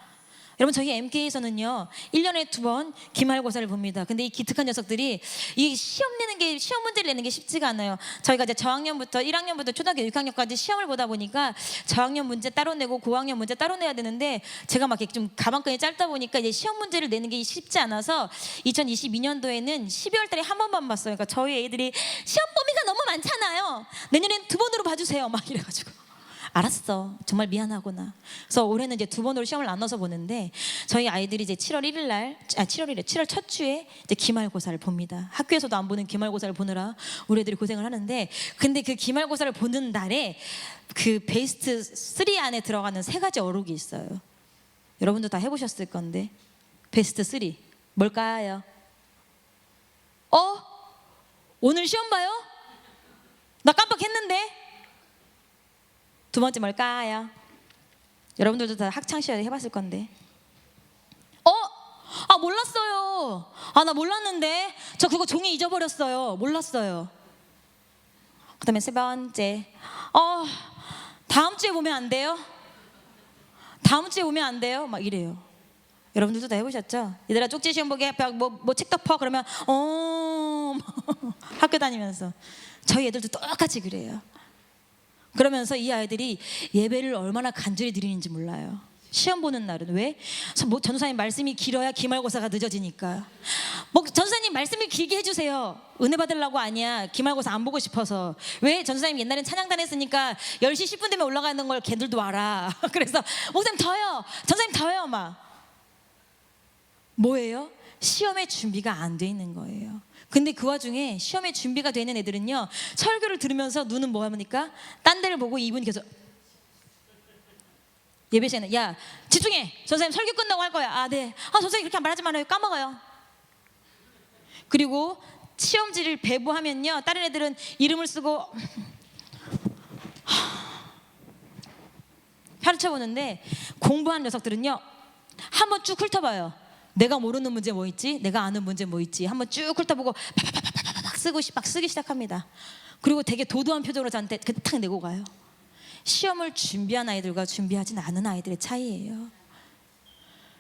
여러분, 저희 MK에서는요 1년에 2번 기말고사를 봅니다. 근데 이 기특한 녀석들이 이 시험 문제를 내는 게 쉽지가 않아요. 저희가 이제 저학년부터 1학년부터 초등학교 6학년까지 시험을 보다 보니까 저학년 문제 따로 내고 고학년 문제 따로 내야 되는데, 제가 막 이렇게 좀 가방끈이 짧다 보니까 이제 시험 문제를 내는 게 쉽지 않아서 2022년도에는 12월 달에 한 번만 봤어요. 그러니까 저희 애들이 시험 범위가 너무 많잖아요. 내년엔 2번으로 봐주세요 막 이래가지고, 알았어, 정말 미안하구나. 그래서 올해는 이제 2번으로 시험을 나눠서 보는데, 저희 아이들이 이제 7월 첫 주에 이제 기말고사를 봅니다. 학교에서도 안 보는 기말고사를 보느라 우리 애들이 고생을 하는데, 근데 그 기말고사를 보는 날에 그 베스트 3 안에 들어가는 3가지 어록이 있어요. 여러분도 다 해보셨을 건데, 베스트 3 뭘까요? 오늘 시험 봐요? 나 깜빡했는데. 두 번째 뭘까요? 여러분들도 다 학창 시절에 해봤을 건데. 몰랐어요. 나 몰랐는데. 저 그거 종이 잊어버렸어요. 몰랐어요. 그다음에 세 번째, 다음 주에 보면 안 돼요? 다음 주에 보면 안 돼요? 막 이래요. 여러분들도 다 해보셨죠? 얘들아 쪽지 시험 보게 뭐 책 덮어 그러면 학교 다니면서 저희 애들도 똑같이 그래요. 그러면서 이 아이들이 예배를 얼마나 간절히 드리는지 몰라요. 시험 보는 날은 왜? 전도사님 말씀이 길어야 기말고사가 늦어지니까. 전도사님 말씀을 길게 해주세요. 은혜 받으려고 아니야. 기말고사 안 보고 싶어서. 왜? 전도사님 옛날엔 찬양단 했으니까 10시 10분 되면 올라가는 걸 걔들도 알아. 그래서 목사님 더요. 전도사님 더요. 막 뭐예요? 시험에 준비가 안 돼 있는 거예요. 근데 그 와중에 시험에 준비가 되는 애들은요, 설교를 들으면서 눈은 뭐 합니까? 딴 데를 보고 이분이 계속 예배 시간에 야 집중해. 선생님 설교 끝나고 할 거야. 네. 선생님 그렇게 말하지 말아요. 까먹어요. 그리고 시험지를 배부하면요, 다른 애들은 이름을 쓰고 펼쳐 보는데 공부한 녀석들은요 한번 쭉 훑어봐요. 내가 모르는 문제 뭐 있지? 내가 아는 문제 뭐 있지? 한번 쭉 훑어보고 팍 쓰기 시작합니다. 그리고 되게 도도한 표정으로 저한테 탁 내고 가요. 시험을 준비한 아이들과 준비하진 않은 아이들의 차이예요.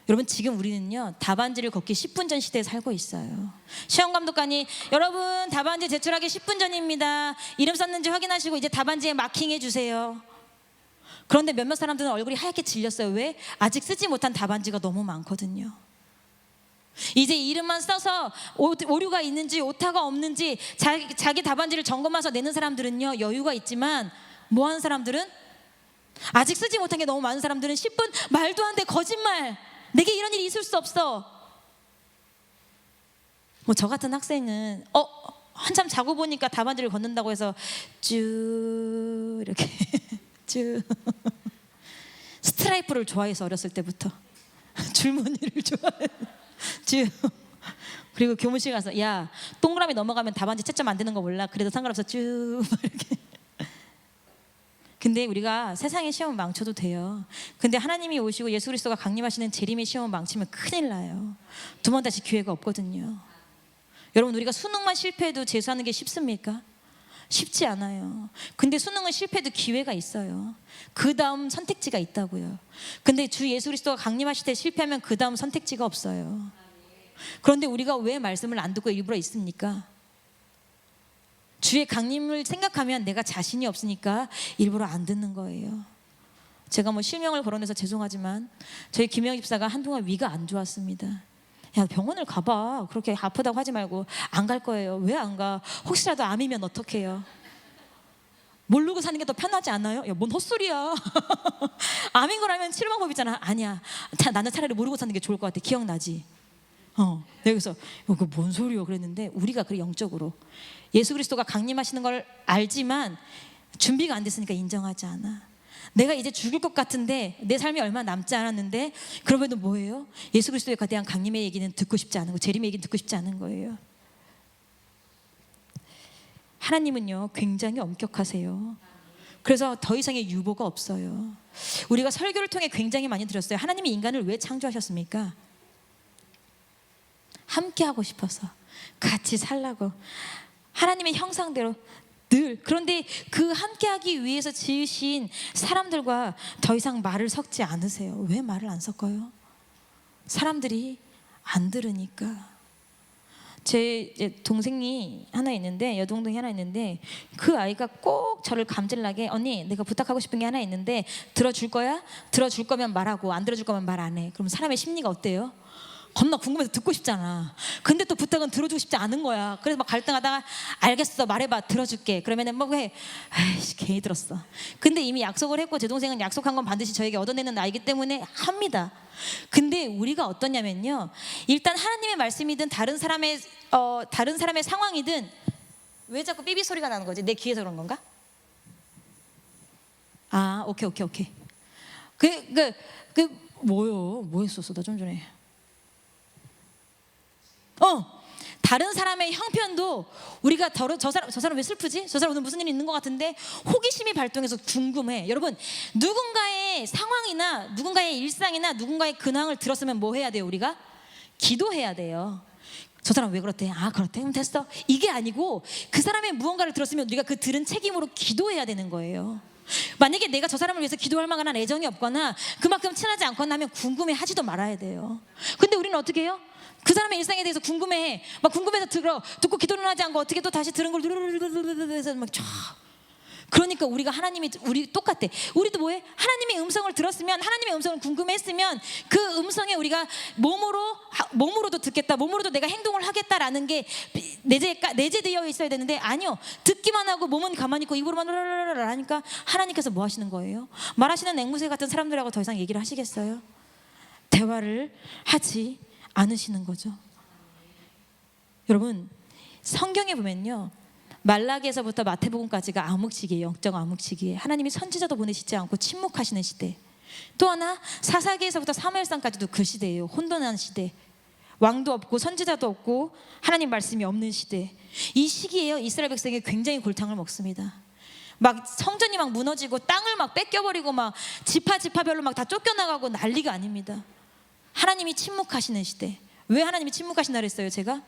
여러분 지금 우리는요 답안지를 걷기 10분 전 시대에 살고 있어요. 시험감독관이 여러분 답안지 제출하기 10분 전입니다. 이름 썼는지 확인하시고 이제 답안지에 마킹해 주세요. 그런데 몇몇 사람들은 얼굴이 하얗게 질렸어요. 왜? 아직 쓰지 못한 답안지가 너무 많거든요. 이제 이름만 써서 오류가 있는지 오타가 없는지 자기 답안지를 점검해서 내는 사람들은요 여유가 있지만, 뭐 하는 사람들은 아직 쓰지 못한 게 너무 많은 사람들은 10분 말도 안 돼, 거짓말, 내게 이런 일이 있을 수 없어. 저 같은 학생은 한참 자고 보니까 답안지를 걷는다고 해서 쭉 이렇게 쭉 스트라이프를 좋아해서 어렸을 때부터 줄무늬를 좋아해. 쭉. 그리고 교무실 가서 야 동그라미 넘어가면 답안지 채점 안 되는 거 몰라? 그래도 상관없어 쭉 이렇게. 근데 우리가 세상의 시험을 망쳐도 돼요. 근데 하나님이 오시고 예수 그리스도가 강림하시는 재림의 시험을 망치면 큰일 나요. 두 번 다시 기회가 없거든요. 여러분 우리가 수능만 실패해도 재수하는 게 쉽습니까? 쉽지 않아요. 근데 수능은 실패해도 기회가 있어요. 그 다음 선택지가 있다고요. 근데 주 예수 그리스도가 강림하실 때 실패하면 그 다음 선택지가 없어요. 그런데 우리가 왜 말씀을 안 듣고 일부러 있습니까? 주의 강림을 생각하면 내가 자신이 없으니까 일부러 안 듣는 거예요. 제가 실명을 거론해서 죄송하지만 저희 김영 집사가 한동안 위가 안 좋았습니다. 야 병원을 가봐. 그렇게 아프다고 하지 말고. 안 갈 거예요. 왜 안 가? 혹시라도 암이면 어떡해요? 모르고 사는 게 더 편하지 않아요? 야, 뭔 헛소리야. 암인 거라면 치료 방법이잖아. 아니야. 나는 차라리 모르고 사는 게 좋을 것 같아. 기억나지? 여기서 그 뭔 소리요? 그랬는데 우리가 그래 영적으로 예수 그리스도가 강림하시는 걸 알지만 준비가 안 됐으니까 인정하지 않아. 내가 이제 죽을 것 같은데 내 삶이 얼마 남지 않았는데 그럼에도 뭐예요? 예수 그리스도에 대한 강림의 얘기는 듣고 싶지 않은 거, 재림의 얘기는 듣고 싶지 않은 거예요. 하나님은요 굉장히 엄격하세요. 그래서 더 이상의 유보가 없어요. 우리가 설교를 통해 굉장히 많이 들었어요. 하나님이 인간을 왜 창조하셨습니까? 함께 하고 싶어서, 같이 살라고, 하나님의 형상대로 늘. 그런데 그 함께하기 위해서 지으신 사람들과 더 이상 말을 섞지 않으세요. 왜 말을 안 섞어요? 사람들이 안 들으니까. 제 동생이 하나 있는데, 여동생이 하나 있는데 그 아이가 꼭 저를 감질나게 언니 내가 부탁하고 싶은 게 하나 있는데 들어줄 거야? 들어줄 거면 말하고 안 들어줄 거면 말 안 해. 그럼 사람의 심리가 어때요? 겁나 궁금해서 듣고 싶잖아. 근데 또 부탁은 들어주고 싶지 않은 거야. 그래서 막 갈등하다가 알겠어 말해봐 들어줄게. 그러면은 뭐 해? 아이씨 괜히 들었어. 근데 이미 약속을 했고 제 동생은 약속한 건 반드시 저에게 얻어내는 아이기 때문에 합니다. 근데 우리가 어떠냐면요, 일단 하나님의 말씀이든 다른 사람의 상황이든 왜 자꾸 삐삐 소리가 나는 거지? 내 귀에서 그런 건가? 오케이. 뭐 했었어 나 좀 전에. 다른 사람의 형편도 우리가 저 사람 왜 슬프지? 저 사람 오늘 무슨 일이 있는 것 같은데 호기심이 발동해서 궁금해. 여러분, 누군가의 상황이나 누군가의 일상이나 누군가의 근황을 들었으면 뭐 해야 돼요? 우리가 기도해야 돼요. 저 사람 왜 그렇대? 아, 그렇대? 그럼 됐어. 이게 아니고 그 사람의 무언가를 들었으면 우리가 그 들은 책임으로 기도해야 되는 거예요. 만약에 내가 저 사람을 위해서 기도할 만한 애정이 없거나 그만큼 친하지 않거나 하면 궁금해하지도 말아야 돼요. 근데 우리는 어떻게 해요? 그 사람의 일상에 대해서 궁금해해. 막 궁금해서 듣고 기도는 하지 않고 어떻게 또 다시 들은 걸 해서 막 쫙. 그러니까 우리가 우리 똑같대. 우리도 뭐해? 하나님의 음성을 들었으면, 하나님의 음성을 궁금했으면 그 음성에 우리가 몸으로도 듣겠다, 몸으로도 내가 행동을 하겠다라는 게 내재되어 있어야 되는데, 아니요, 듣기만 하고 몸은 가만히 있고 입으로만 하니까 하나님께서 뭐 하시는 거예요? 말하시는 앵무새 같은 사람들하고 더 이상 얘기를 하시겠어요? 대화를 하지 않으시는 거죠. 여러분, 성경에 보면요, 말라기에서부터 마태복음까지가 암흑시기예요. 영적 암흑시기에 하나님이 선지자도 보내시지 않고 침묵하시는 시대. 또 하나 사사기에서부터 사무엘상까지도 그 시대예요. 혼돈한 시대. 왕도 없고 선지자도 없고 하나님 말씀이 없는 시대. 이 시기에요, 이스라엘 백성이 굉장히 골탕을 먹습니다. 막 성전이 막 무너지고 땅을 막 뺏겨버리고 막 지파별로 막 다 쫓겨나가고 난리가 아닙니다. 하나님이 침묵하시는 시대. 왜 하나님이 침묵하신다 그랬어요? 제가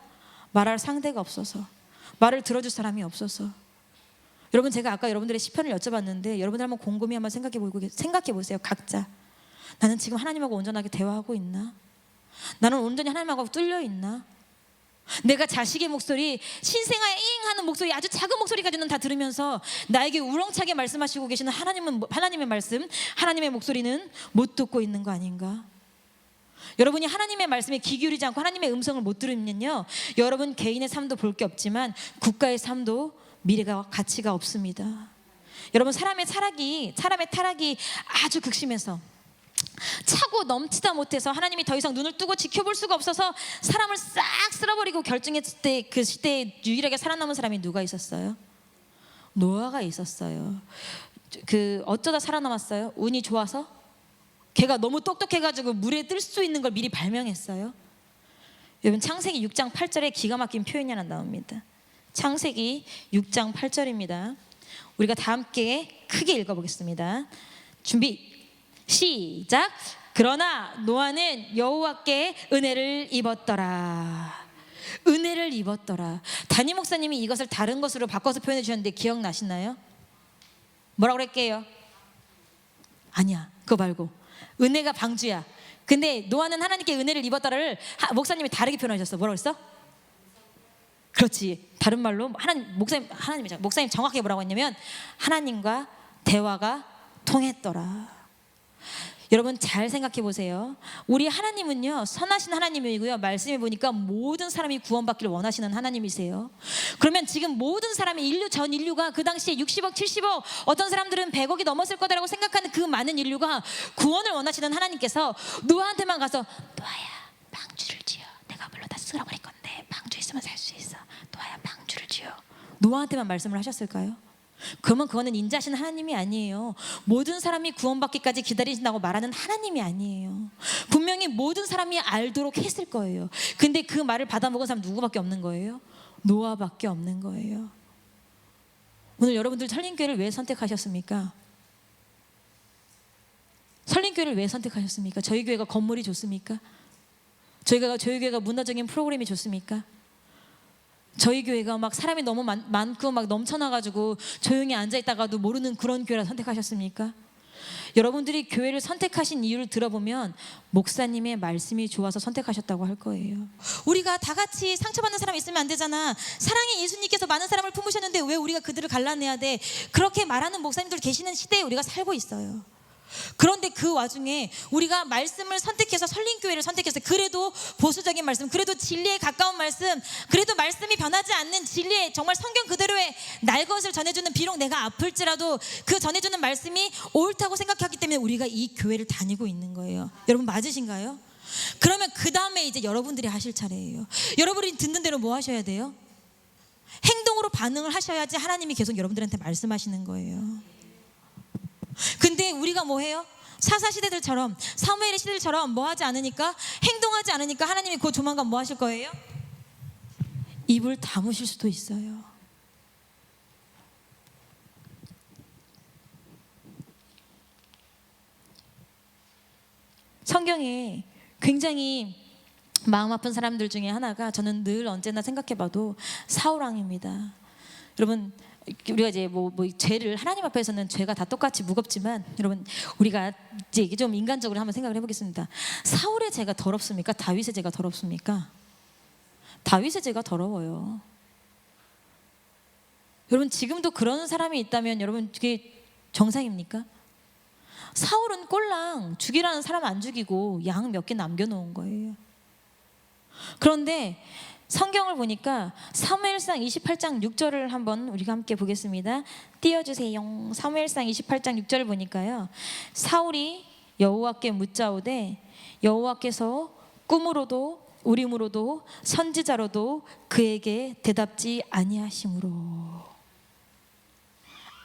말할 상대가 없어서, 말을 들어줄 사람이 없어서. 여러분, 제가 아까 여러분들의 시편을 여쭤봤는데 여러분들 한번 곰곰이 한번 생각해 보세요. 각자 나는 지금 하나님하고 온전하게 대화하고 있나? 나는 온전히 하나님하고 뚫려 있나? 내가 자식의 목소리, 신생아의 잉 하는 목소리, 아주 작은 목소리까지는 다 들으면서 나에게 우렁차게 말씀하시고 계시는 하나님의 말씀, 하나님의 목소리는 못 듣고 있는 거 아닌가? 여러분이 하나님의 말씀에 귀 기울이지 않고 하나님의 음성을 못 들으면요, 여러분 개인의 삶도 볼 게 없지만 국가의 삶도 미래가 가치가 없습니다. 여러분, 사람의 타락이 아주 극심해서 차고 넘치다 못해서 하나님이 더 이상 눈을 뜨고 지켜볼 수가 없어서 사람을 싹 쓸어버리고 결정했을 때 그 시대에 유일하게 살아남은 사람이 누가 있었어요? 노아가 있었어요. 어쩌다 살아남았어요? 운이 좋아서? 걔가 너무 똑똑해가지고 물에 뜰 수 있는 걸 미리 발명했어요. 여러분, 창세기 6장 8절에 기가 막힌 표현이 하나 나옵니다. 창세기 6장 8절입니다. 우리가 다 함께 크게 읽어보겠습니다. 준비 시작. 그러나 노아는 여호와께 은혜를 입었더라. 은혜를 입었더라. 담임 목사님이 이것을 다른 것으로 바꿔서 표현해 주셨는데 기억나시나요? 뭐라고 그랬게요? 아니야, 그거 말고 은혜가 방주야. 근데 노아는 하나님께 은혜를 입었다를 목사님이 다르게 표현하셨어. 뭐라고 했어? 그렇지. 다른 말로 목사님 정확하게 뭐라고 했냐면 하나님과 대화가 통했더라. 여러분, 잘 생각해 보세요. 우리 하나님은요, 선하신 하나님이고요, 말씀해 보니까 모든 사람이 구원받기를 원하시는 하나님이세요. 그러면 지금 모든 사람이 전 인류가 그 당시에 60억 70억, 어떤 사람들은 100억이 넘었을 거다라고 생각하는 그 많은 인류가 구원을 원하시는 하나님께서 노아한테만 가서 노아야, 방주를 지어. 내가 물로 다 쓸어버릴 건데 방주 있으면 살 수 있어. 노아야, 방주를 지어. 노아한테만 말씀을 하셨을까요? 그러면 그거는 인자하신 하나님이 아니에요. 모든 사람이 구원받기까지 기다리신다고 말하는 하나님이 아니에요. 분명히 모든 사람이 알도록 했을 거예요. 근데 그 말을 받아먹은 사람 누구밖에 없는 거예요? 노아밖에 없는 거예요. 오늘 여러분들 설린교회를 왜 선택하셨습니까? 설린교회를 왜 선택하셨습니까? 저희 교회가 건물이 좋습니까? 저희 교회가 문화적인 프로그램이 좋습니까? 저희 교회가 막 사람이 너무 많고 막 넘쳐나가지고 조용히 앉아있다가도 모르는 그런 교회라 선택하셨습니까? 여러분들이 교회를 선택하신 이유를 들어보면 목사님의 말씀이 좋아서 선택하셨다고 할 거예요. 우리가 다 같이 상처받는 사람이 있으면 안 되잖아. 사랑의 예수님께서 많은 사람을 품으셨는데 왜 우리가 그들을 갈라내야 돼? 그렇게 말하는 목사님들 계시는 시대에 우리가 살고 있어요. 그런데 그 와중에 우리가 말씀을 선택해서 설린교회를 선택했어요. 그래도 보수적인 말씀, 그래도 진리에 가까운 말씀, 그래도 말씀이 변하지 않는 진리의 정말 성경 그대로의 날 것을 전해주는, 비록 내가 아플지라도 그 전해주는 말씀이 옳다고 생각하기 때문에 우리가 이 교회를 다니고 있는 거예요. 여러분, 맞으신가요? 그러면 그 다음에 이제 여러분들이 하실 차례예요. 여러분이 듣는 대로 뭐 하셔야 돼요? 행동으로 반응을 하셔야지 하나님이 계속 여러분들한테 말씀하시는 거예요. 근데 우리가 뭐 해요? 사사 시대들처럼, 사무엘의 시대들처럼 뭐 하지 않으니까, 행동하지 않으니까 하나님이 곧 조만간 뭐 하실 거예요? 입을 다무실 수도 있어요. 성경에 굉장히 마음 아픈 사람들 중에 하나가 저는 늘 언제나 생각해봐도 사울왕입니다. 여러분, 우리가 이제 뭐 죄를 하나님 앞에서는 죄가 다 똑같이 무겁지만 여러분, 우리가 이제 좀 인간적으로 한번 생각을 해보겠습니다. 사울의 죄가 더럽습니까? 다윗의 죄가 더럽습니까? 다윗의 죄가 더러워요. 여러분, 지금도 그런 사람이 있다면 여러분 그게 정상입니까? 사울은 꼴랑 죽이라는 사람 안 죽이고 양 몇 개 남겨놓은 거예요. 그런데 성경을 보니까 사무엘상 28장 6절을 한번 우리가 함께 보겠습니다. 띄워주세요. 사무엘상 28장 6절을 보니까요, 사울이 여호와께 묻자오되 여호와께서 꿈으로도 우림으로도 선지자로도 그에게 대답지 아니하심으로.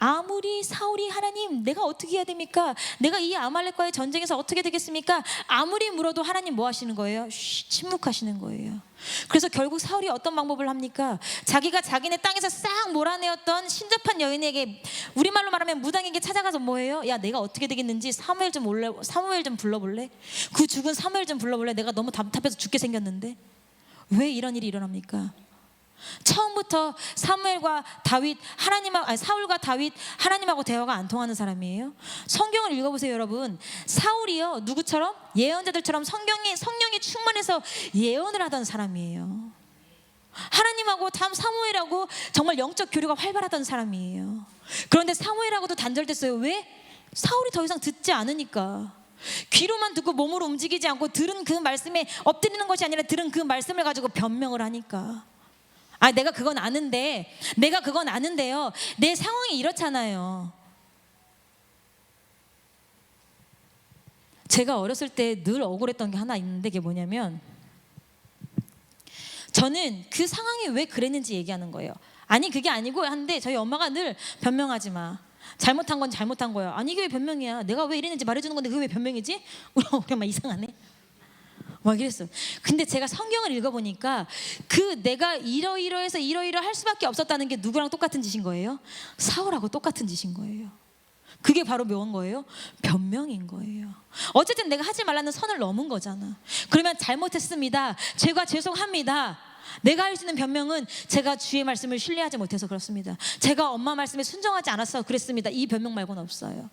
아무리 사울이 하나님 내가 어떻게 해야 됩니까? 내가 이 아말렉과의 전쟁에서 어떻게 되겠습니까? 아무리 물어도 하나님 뭐 하시는 거예요? 침묵하시는 거예요. 그래서 결국 사울이 어떤 방법을 합니까? 자기가 자기네 땅에서 싹 몰아내었던 신접한 여인에게, 우리말로 말하면 무당에게 찾아가서 뭐예요? 야, 내가 어떻게 되겠는지 사무엘 좀 불러볼래? 그 죽은 사무엘 좀 불러볼래? 내가 너무 답답해서 죽게 생겼는데. 왜 이런 일이 일어납니까? 처음부터 사무엘과 다윗, 사울과 다윗 하나님하고 대화가 안 통하는 사람이에요. 성경을 읽어보세요, 여러분. 사울이요, 누구처럼? 예언자들처럼 성령이 충만해서 예언을 하던 사람이에요. 하나님하고 다음 사무엘하고 정말 영적 교류가 활발하던 사람이에요. 그런데 사무엘하고도 단절됐어요. 왜? 사울이 더 이상 듣지 않으니까. 귀로만 듣고 몸으로 움직이지 않고 들은 그 말씀에 엎드리는 것이 아니라 들은 그 말씀을 가지고 변명을 하니까. 내가 그건 아는데요. 내 상황이 이렇잖아요. 제가 어렸을 때 늘 억울했던 게 하나 있는데, 그게 뭐냐면 저는 그 상황이 왜 그랬는지 얘기하는 거예요. 아니 그게 아니고 한데 저희 엄마가 늘 변명하지 마. 잘못한 건 잘못한 거야. 아니 이게 왜 변명이야? 내가 왜 이랬는지 말해주는 건데 그게 왜 변명이지? 우리 엄마 이상하네. 막 이랬어. 근데 제가 성경을 읽어보니까 내가 이러이러해서 이러이러할 수밖에 없었다는 게 누구랑 똑같은 짓인 거예요? 사울하고 똑같은 짓인 거예요. 그게 바로 묘한 거예요? 변명인 거예요. 어쨌든 내가 하지 말라는 선을 넘은 거잖아. 그러면 잘못했습니다. 제가 죄송합니다. 내가 할 수 있는 변명은 제가 주의 말씀을 신뢰하지 못해서 그렇습니다. 제가 엄마 말씀에 순종하지 않아서 그랬습니다. 이 변명 말고는 없어요.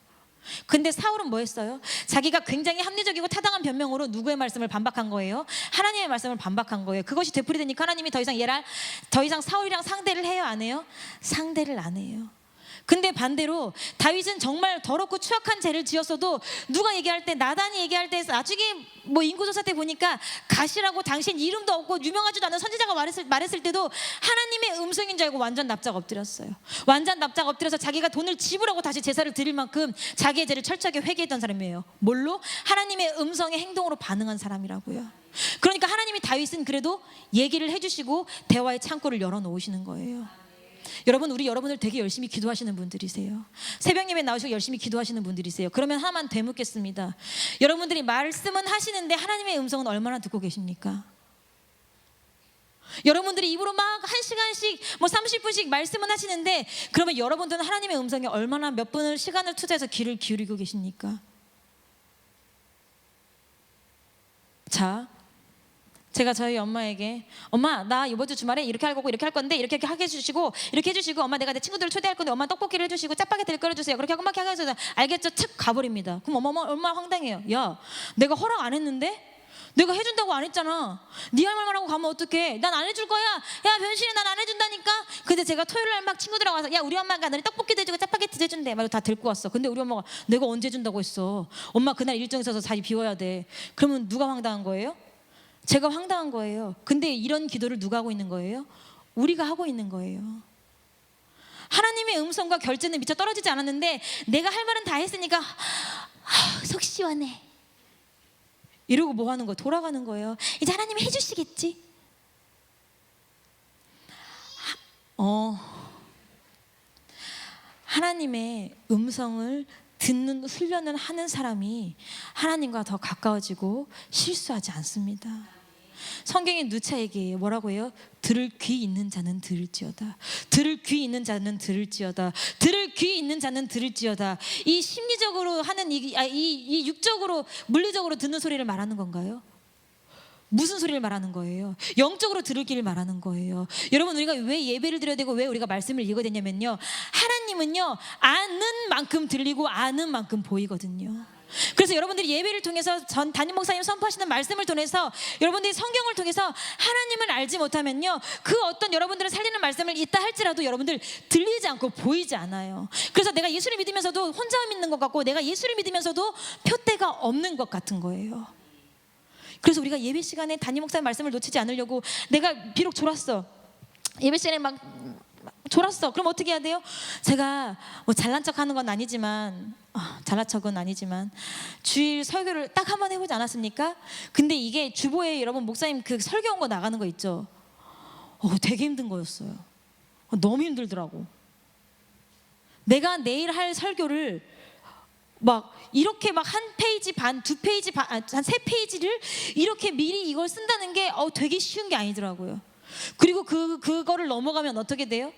근데 사울은 뭐 했어요? 자기가 굉장히 합리적이고 타당한 변명으로 누구의 말씀을 반박한 거예요? 하나님의 말씀을 반박한 거예요. 그것이 되풀이되니까 하나님이 더 이상 사울이랑 상대를 해요, 안 해요? 상대를 안 해요. 근데 반대로 다윗은 정말 더럽고 추악한 죄를 지었어도 누가 얘기할 때, 나단이 얘기할 때, 나중에 인구조사 때 보니까 가시라고 당신 이름도 없고 유명하지도 않은 선지자가 말했을 때도 하나님의 음성인 줄 알고 완전 납작 엎드렸어요. 완전 납작 엎드려서 자기가 돈을 지불하고 다시 제사를 드릴 만큼 자기의 죄를 철저하게 회개했던 사람이에요. 뭘로? 하나님의 음성의 행동으로 반응한 사람이라고요. 그러니까 하나님이 다윗은 그래도 얘기를 해주시고 대화의 창구를 열어놓으시는 거예요. 여러분, 여러분들 되게 열심히 기도하시는 분들이세요. 새벽 예배 나오시고 열심히 기도하시는 분들이세요. 그러면 하나만 되묻겠습니다. 여러분들이 말씀은 하시는데 하나님의 음성은 얼마나 듣고 계십니까? 여러분들이 입으로 막 1시간씩 30분씩 말씀은 하시는데, 그러면 여러분들은 하나님의 음성에 얼마나 몇 분을 시간을 투자해서 귀를 기울이고 계십니까? 자, 제가 저희 엄마에게, 엄마 나 이번 주 주말에 이렇게 할 거고 이렇게 할 건데 이렇게 하게 해주시고 이렇게 해주시고, 엄마 내가 내 친구들을 초대할 건데 엄마 떡볶이를 해주시고 짜파게티를 끓여주세요. 그렇게 하고 막 해서 알겠죠? 탁 가버립니다. 그럼 엄마 얼마나 황당해요. 야, 내가 허락 안 했는데? 내가 해준다고 안 했잖아. 네 할 말만 하고 가면 어떡해? 난 안 해줄 거야. 야 변신이 난 안 해준다니까. 근데 제가 토요일 날 막 친구들하고 와서, 야 우리 엄마가 너네 떡볶이도 해주고 짜파게티도 해준대 말고 다 데리고 왔어. 근데 우리 엄마가, 내가 언제 해준다고 했어? 엄마 그날 일정 있어서 자리 비워야 돼. 그러면 누가 황당한 거예요? 제가 황당한 거예요. 근데 이런 기도를 누가 하고 있는 거예요? 우리가 하고 있는 거예요. 하나님의 음성과 결제는 미처 떨어지지 않았는데 내가 할 말은 다 했으니까 속 시원해 이러고 뭐 하는 거예요? 돌아가는 거예요. 이제 하나님이 해주시겠지? 하나님의 음성을 듣는 훈련을 하는 사람이 하나님과 더 가까워지고 실수하지 않습니다. 성경에 누차 얘기해요. 뭐라고 해요? 들을 귀 있는 자는 들을지어다. 들을 귀 있는 자는 들을지어다. 들을 귀 있는 자는 들을지어다. 이 심리적으로 하는 이 육적으로 물리적으로 듣는 소리를 말하는 건가요? 무슨 소리를 말하는 거예요? 영적으로 들을 길을 말하는 거예요. 여러분, 우리가 왜 예배를 드려야 되고 왜 우리가 말씀을 읽어야 되냐면요, 하나님은요 아는 만큼 들리고 아는 만큼 보이거든요. 그래서 여러분들이 예배를 통해서 전 담임 목사님 선포하시는 말씀을 통해서 여러분들이 성경을 통해서 하나님을 알지 못하면요, 그 어떤 여러분들을 살리는 말씀을 있다 할지라도 여러분들 들리지 않고 보이지 않아요. 그래서 내가 예수를 믿으면서도 혼자 믿는 것 같고, 내가 예수를 믿으면서도 표대가 없는 것 같은 거예요. 그래서 우리가 예배 시간에 담임 목사님 말씀을 놓치지 않으려고, 내가 비록 졸았어, 예배 시간에 막 졸았어. 그럼 어떻게 해야 돼요? 제가 뭐 잘난 척하는 건 아니지만, 잘난 척은 아니지만 주일 설교를 딱 한 번 해보지 않았습니까? 근데 이게 주보에 여러분 목사님 그 설교 온 거 나가는 거 있죠? 되게 힘든 거였어요. 너무 힘들더라고. 내가 내일 할 설교를 막 이렇게 막 한 페이지 반, 두 페이지 반, 한 세 페이지를 이렇게 미리 이걸 쓴다는 게 되게 쉬운 게 아니더라고요. 그리고 그거를 넘어가면 어떻게 돼요?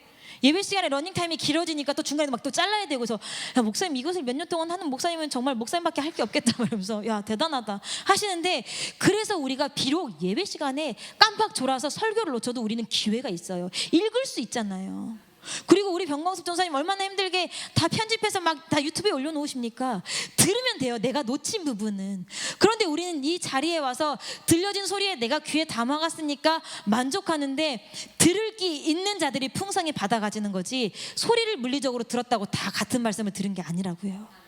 예배 시간에 러닝타임이 길어지니까 또 중간에 막 또 잘라야 되고, 그래서 야, 목사님 이것을 몇 년 동안 하는 목사님은 정말 목사님밖에 할 게 없겠다 말하면서 야, 대단하다 하시는데, 그래서 우리가 비록 예배 시간에 깜빡 졸아서 설교를 놓쳐도 우리는 기회가 있어요. 읽을 수 있잖아요. 그리고 우리 병광섭 전사님 얼마나 힘들게 다 편집해서 막 다 유튜브에 올려놓으십니까? 들으면 돼요, 내가 놓친 부분은. 그런데 우리는 이 자리에 와서 들려진 소리에 내가 귀에 담아갔으니까 만족하는데, 들을 귀 있는 자들이 풍성히 받아가지는 거지, 소리를 물리적으로 들었다고 다 같은 말씀을 들은 게 아니라고요.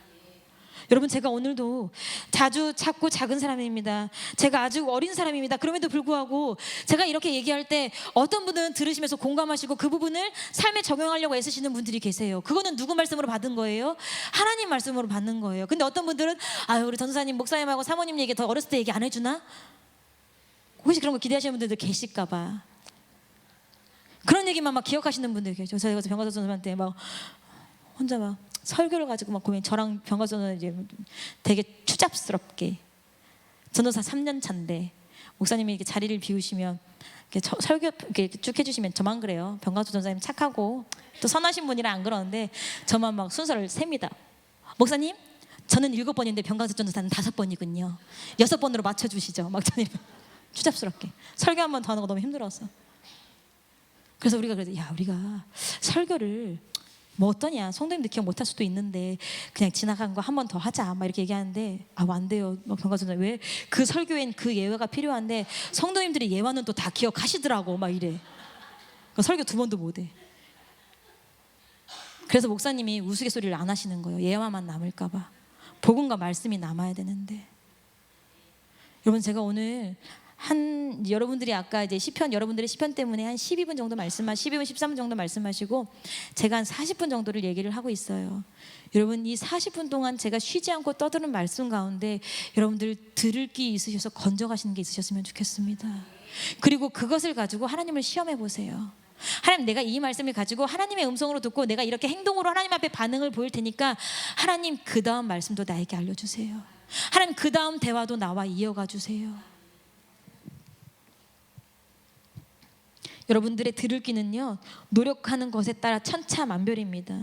여러분, 제가 오늘도 자주 작고 작은 사람입니다. 제가 아주 어린 사람입니다. 그럼에도 불구하고 제가 이렇게 얘기할 때 어떤 분은 들으시면서 공감하시고 그 부분을 삶에 적용하려고 애쓰시는 분들이 계세요. 그거는 누구 말씀으로 받은 거예요? 하나님 말씀으로 받는 거예요. 근데 어떤 분들은 우리 전도사님, 목사님하고 사모님 얘기 더 어렸을 때 얘기 안 해주나? 혹시 그런 거 기대하시는 분들도 계실까 봐. 그런 얘기만 막 기억하시는 분들 계세요. 제가 병가서 선생님한테 막 혼자 막 설교를 가지고 막 고민, 저랑 병가서는 이제 되게 추잡스럽게, 전도사 3년 차인데 목사님이 이렇게 자리를 비우시면 이렇게 설교 이렇게 쭉 해주시면 저만 그래요. 병가서 전사님 착하고 또 선하신 분이라 안 그러는데 저만 막 순서를 셉니다. 목사님, 저는 7번인데 병가서 전도사는 5번이군요. 6번으로 맞춰주시죠. 막 저는 추잡스럽게 설교 한 번 더 하는 거 너무 힘들었어. 그래서 우리가 그래도 우리가 설교를 뭐 어떠냐, 성도님들 기억 못할 수도 있는데 그냥 지나간 거 한 번 더 하자 막 이렇게 얘기하는데 안 돼요. 병가선생 왜 그 설교엔 그 예화가 필요한데 성도님들이 예화는 또 다 기억하시더라고 막 이래. 설교 2번도 못해. 그래서 목사님이 우스갯소리를 안 하시는 거예요. 예화만 남을까 봐. 복음과 말씀이 남아야 되는데. 여러분, 제가 오늘 여러분들이 아까 이제 여러분들의 시편 때문에 한 12분 정도 12분 13분 정도 말씀하시고 제가 한 40분 정도를 얘기를 하고 있어요. 여러분, 이 40분 동안 제가 쉬지 않고 떠드는 말씀 가운데 여러분들 들을 귀 있으셔서 건져가시는 게 있으셨으면 좋겠습니다. 그리고 그것을 가지고 하나님을 시험해 보세요. 하나님, 내가 이 말씀을 가지고 하나님의 음성으로 듣고 내가 이렇게 행동으로 하나님 앞에 반응을 보일 테니까 하나님, 그 다음 말씀도 나에게 알려주세요. 하나님, 그 다음 대화도 나와 이어가 주세요. 여러분들의 들을 귀는요, 노력하는 것에 따라 천차만별입니다.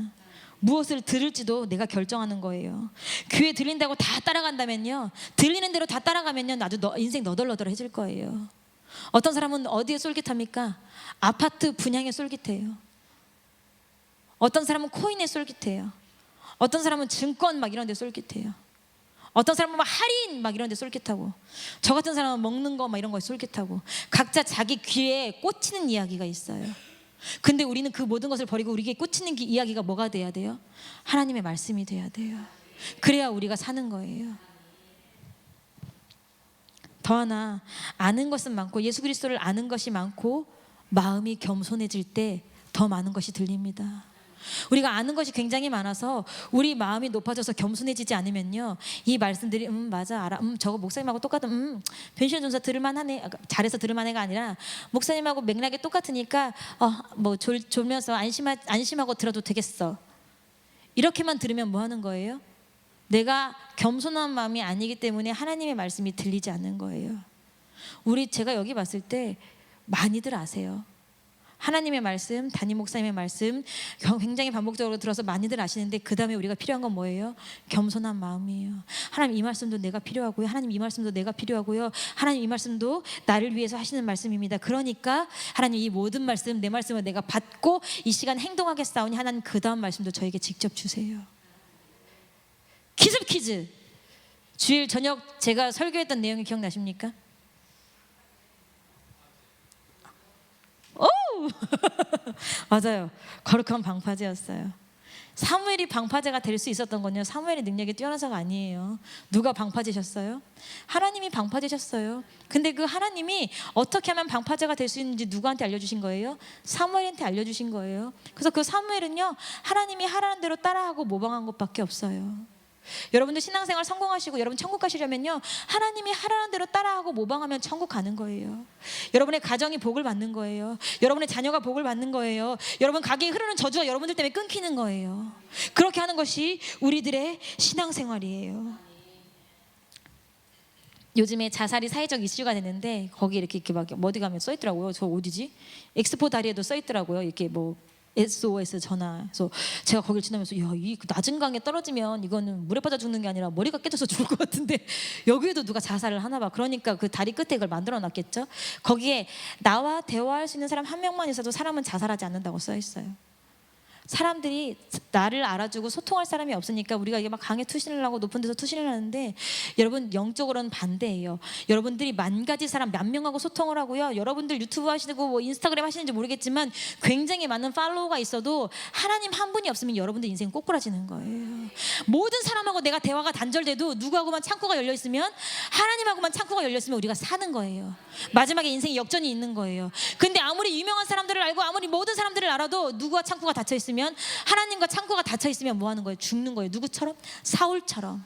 무엇을 들을지도 내가 결정하는 거예요. 귀에 들린다고 다 따라간다면요, 들리는 대로 다 따라가면요, 아주 인생 너덜너덜해질 거예요. 어떤 사람은 어디에 쏠깃합니까? 아파트 분양에 쏠깃해요. 어떤 사람은 코인에 쏠깃해요. 어떤 사람은 증권 막 이런 데 쏠깃해요. 어떤 사람은 막 할인 막 이런 데 쏠깃하고, 저 같은 사람은 먹는 거 막 이런 거에 쏠깃하고, 각자 자기 귀에 꽂히는 이야기가 있어요. 근데 우리는 그 모든 것을 버리고 우리에게 꽂히는 이야기가 뭐가 돼야 돼요? 하나님의 말씀이 돼야 돼요. 그래야 우리가 사는 거예요. 더 하나, 아는 것은 많고 예수 그리스도를 아는 것이 많고 마음이 겸손해질 때 더 많은 것이 들립니다. 우리가 아는 것이 굉장히 많아서 우리 마음이 높아져서 겸손해지지 않으면요, 이 말씀들이 맞아, 알아, 저거 목사님하고 똑같은 변신의 전사 들을만하네, 잘해서 들을만해가 아니라 목사님하고 맥락이 똑같으니까 뭐 졸면서 안심하고 들어도 되겠어, 이렇게만 들으면 뭐 하는 거예요? 내가 겸손한 마음이 아니기 때문에 하나님의 말씀이 들리지 않는 거예요. 제가 여기 봤을 때 많이들 아세요. 하나님의 말씀, 담임 목사님의 말씀 굉장히 반복적으로 들어서 많이들 아시는데 그 다음에 우리가 필요한 건 뭐예요? 겸손한 마음이에요. 하나님 이 말씀도 내가 필요하고요. 하나님 이 말씀도 내가 필요하고요. 하나님 이 말씀도 나를 위해서 하시는 말씀입니다. 그러니까 하나님 이 모든 말씀, 내 말씀을 내가 받고 이 시간 행동하겠사오니 하나님 그 다음 말씀도 저에게 직접 주세요. 기습 퀴즈. 주일 저녁 제가 설교했던 내용이 기억나십니까? 오! 맞아요. 거룩한 방파제였어요. 사무엘이 방파제가 될 수 있었던 건요, 사무엘의 능력이 뛰어나서가 아니에요. 누가 방파제셨어요? 하나님이 방파제셨어요. 근데 그 하나님이 어떻게 하면 방파제가 될 수 있는지 누구한테 알려주신 거예요? 사무엘한테 알려주신 거예요. 그래서 그 사무엘은요, 하나님이 하라는 대로 따라하고 모방한 것밖에 없어요. 여러분들 신앙생활 성공하시고 여러분 천국 가시려면요, 하나님이 하라는 대로 따라하고 모방하면 천국 가는 거예요. 여러분의 가정이 복을 받는 거예요. 여러분의 자녀가 복을 받는 거예요. 여러분 가게에 흐르는 저주가 여러분들 때문에 끊기는 거예요. 그렇게 하는 것이 우리들의 신앙생활이에요. 요즘에 자살이 사회적 이슈가 되는데 거기 이렇게 막 어디 가면 써 있더라고요. 저 어디지? 엑스포 다리에도 써 있더라고요. 이렇게 뭐 SOS 전화. 그래서 제가 거길 지나면서 이 낮은 강에 떨어지면 이거는 물에 빠져 죽는 게 아니라 머리가 깨져서 죽을 것 같은데 여기에도 누가 자살을 하나 봐. 그러니까 그 다리 끝에 이걸 만들어 놨겠죠. 거기에 나와 대화할 수 있는 사람 한 명만 있어도 사람은 자살하지 않는다고 써 있어요. 사람들이 나를 알아주고 소통할 사람이 없으니까 우리가 이게 막 강에 투신을 하고 높은 데서 투신을 하는데, 여러분 영적으로는 반대예요. 여러분들이 만 가지 사람 몇 명하고 소통을 하고요, 여러분들 유튜브 하시고 뭐 인스타그램 하시는지 모르겠지만 굉장히 많은 팔로워가 있어도 하나님 한 분이 없으면 여러분들 인생 꼬꾸라지는 거예요. 모든 사람하고 내가 대화가 단절돼도 누구하고만 창구가 열려 있으면, 하나님하고만 창구가 열려 있으면 우리가 사는 거예요. 마지막에 인생에 역전이 있는 거예요. 근데 아무리 유명한 사람들을 알고 아무리 모든 사람들을 알아도 누구와 창구가 닫혀 있으면, 하나님과 창구가 닫혀 있으면 뭐 하는 거예요? 죽는 거예요. 누구처럼? 사울처럼.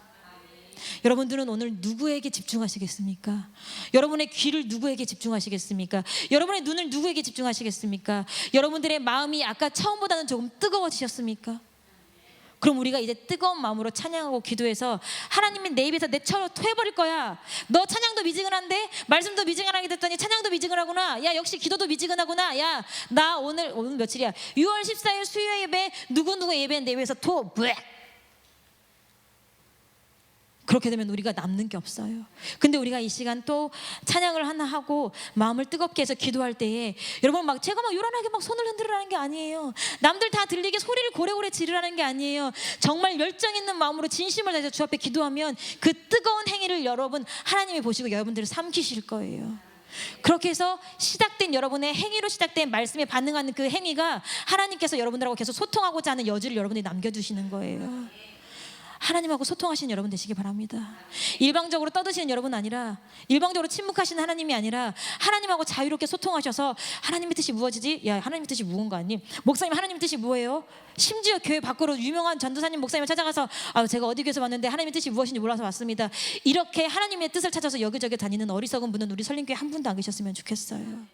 여러분들은 오늘 누구에게 집중하시겠습니까? 여러분의 귀를 누구에게 집중하시겠습니까? 여러분의 눈을 누구에게 집중하시겠습니까? 여러분들의 마음이 아까 처음보다는 조금 뜨거워지셨습니까? 그럼 우리가 이제 뜨거운 마음으로 찬양하고 기도해서, 하나님이 내 입에서 내처럼 토해버릴 거야. 너 찬양도 미지근한데 말씀도 미지근하게 됐더니 찬양도 미지근하구나. 야 역시 기도도 미지근하구나. 야 나 오늘 며칠이야? 6월 14일 수요 예배 누구누구 예배 내 입에서 토. 브액. 그렇게 되면 우리가 남는 게 없어요. 근데 우리가 이 시간 또 찬양을 하나 하고 마음을 뜨겁게 해서 기도할 때에, 여러분 막 제가 막 요란하게 막 손을 흔들으라는 게 아니에요. 남들 다 들리게 소리를 고래고래 지르라는 게 아니에요. 정말 열정 있는 마음으로 진심을 다해서 주 앞에 기도하면 그 뜨거운 행위를 여러분 하나님이 보시고 여러분들을 삼키실 거예요. 그렇게 해서 시작된 여러분의 행위로 시작된 말씀에 반응하는 그 행위가 하나님께서 여러분들하고 계속 소통하고자 하는 여지를 여러분들이 남겨두시는 거예요. 하나님하고 소통하시는 여러분 되시기 바랍니다. 일방적으로 떠드시는 여러분 아니라, 일방적으로 침묵하시는 하나님이 아니라 하나님하고 자유롭게 소통하셔서, 하나님의 뜻이 무엇이지? 야 하나님의 뜻이 무언가 아님? 목사님 하나님의 뜻이 뭐예요? 심지어 교회 밖으로 유명한 전도사님 목사님을 찾아가서 제가 어디 교회에서 왔는데 하나님의 뜻이 무엇인지 몰라서 왔습니다. 이렇게 하나님의 뜻을 찾아서 여기저기 다니는 어리석은 분은 우리 설림교회 한 분도 안 계셨으면 좋겠어요.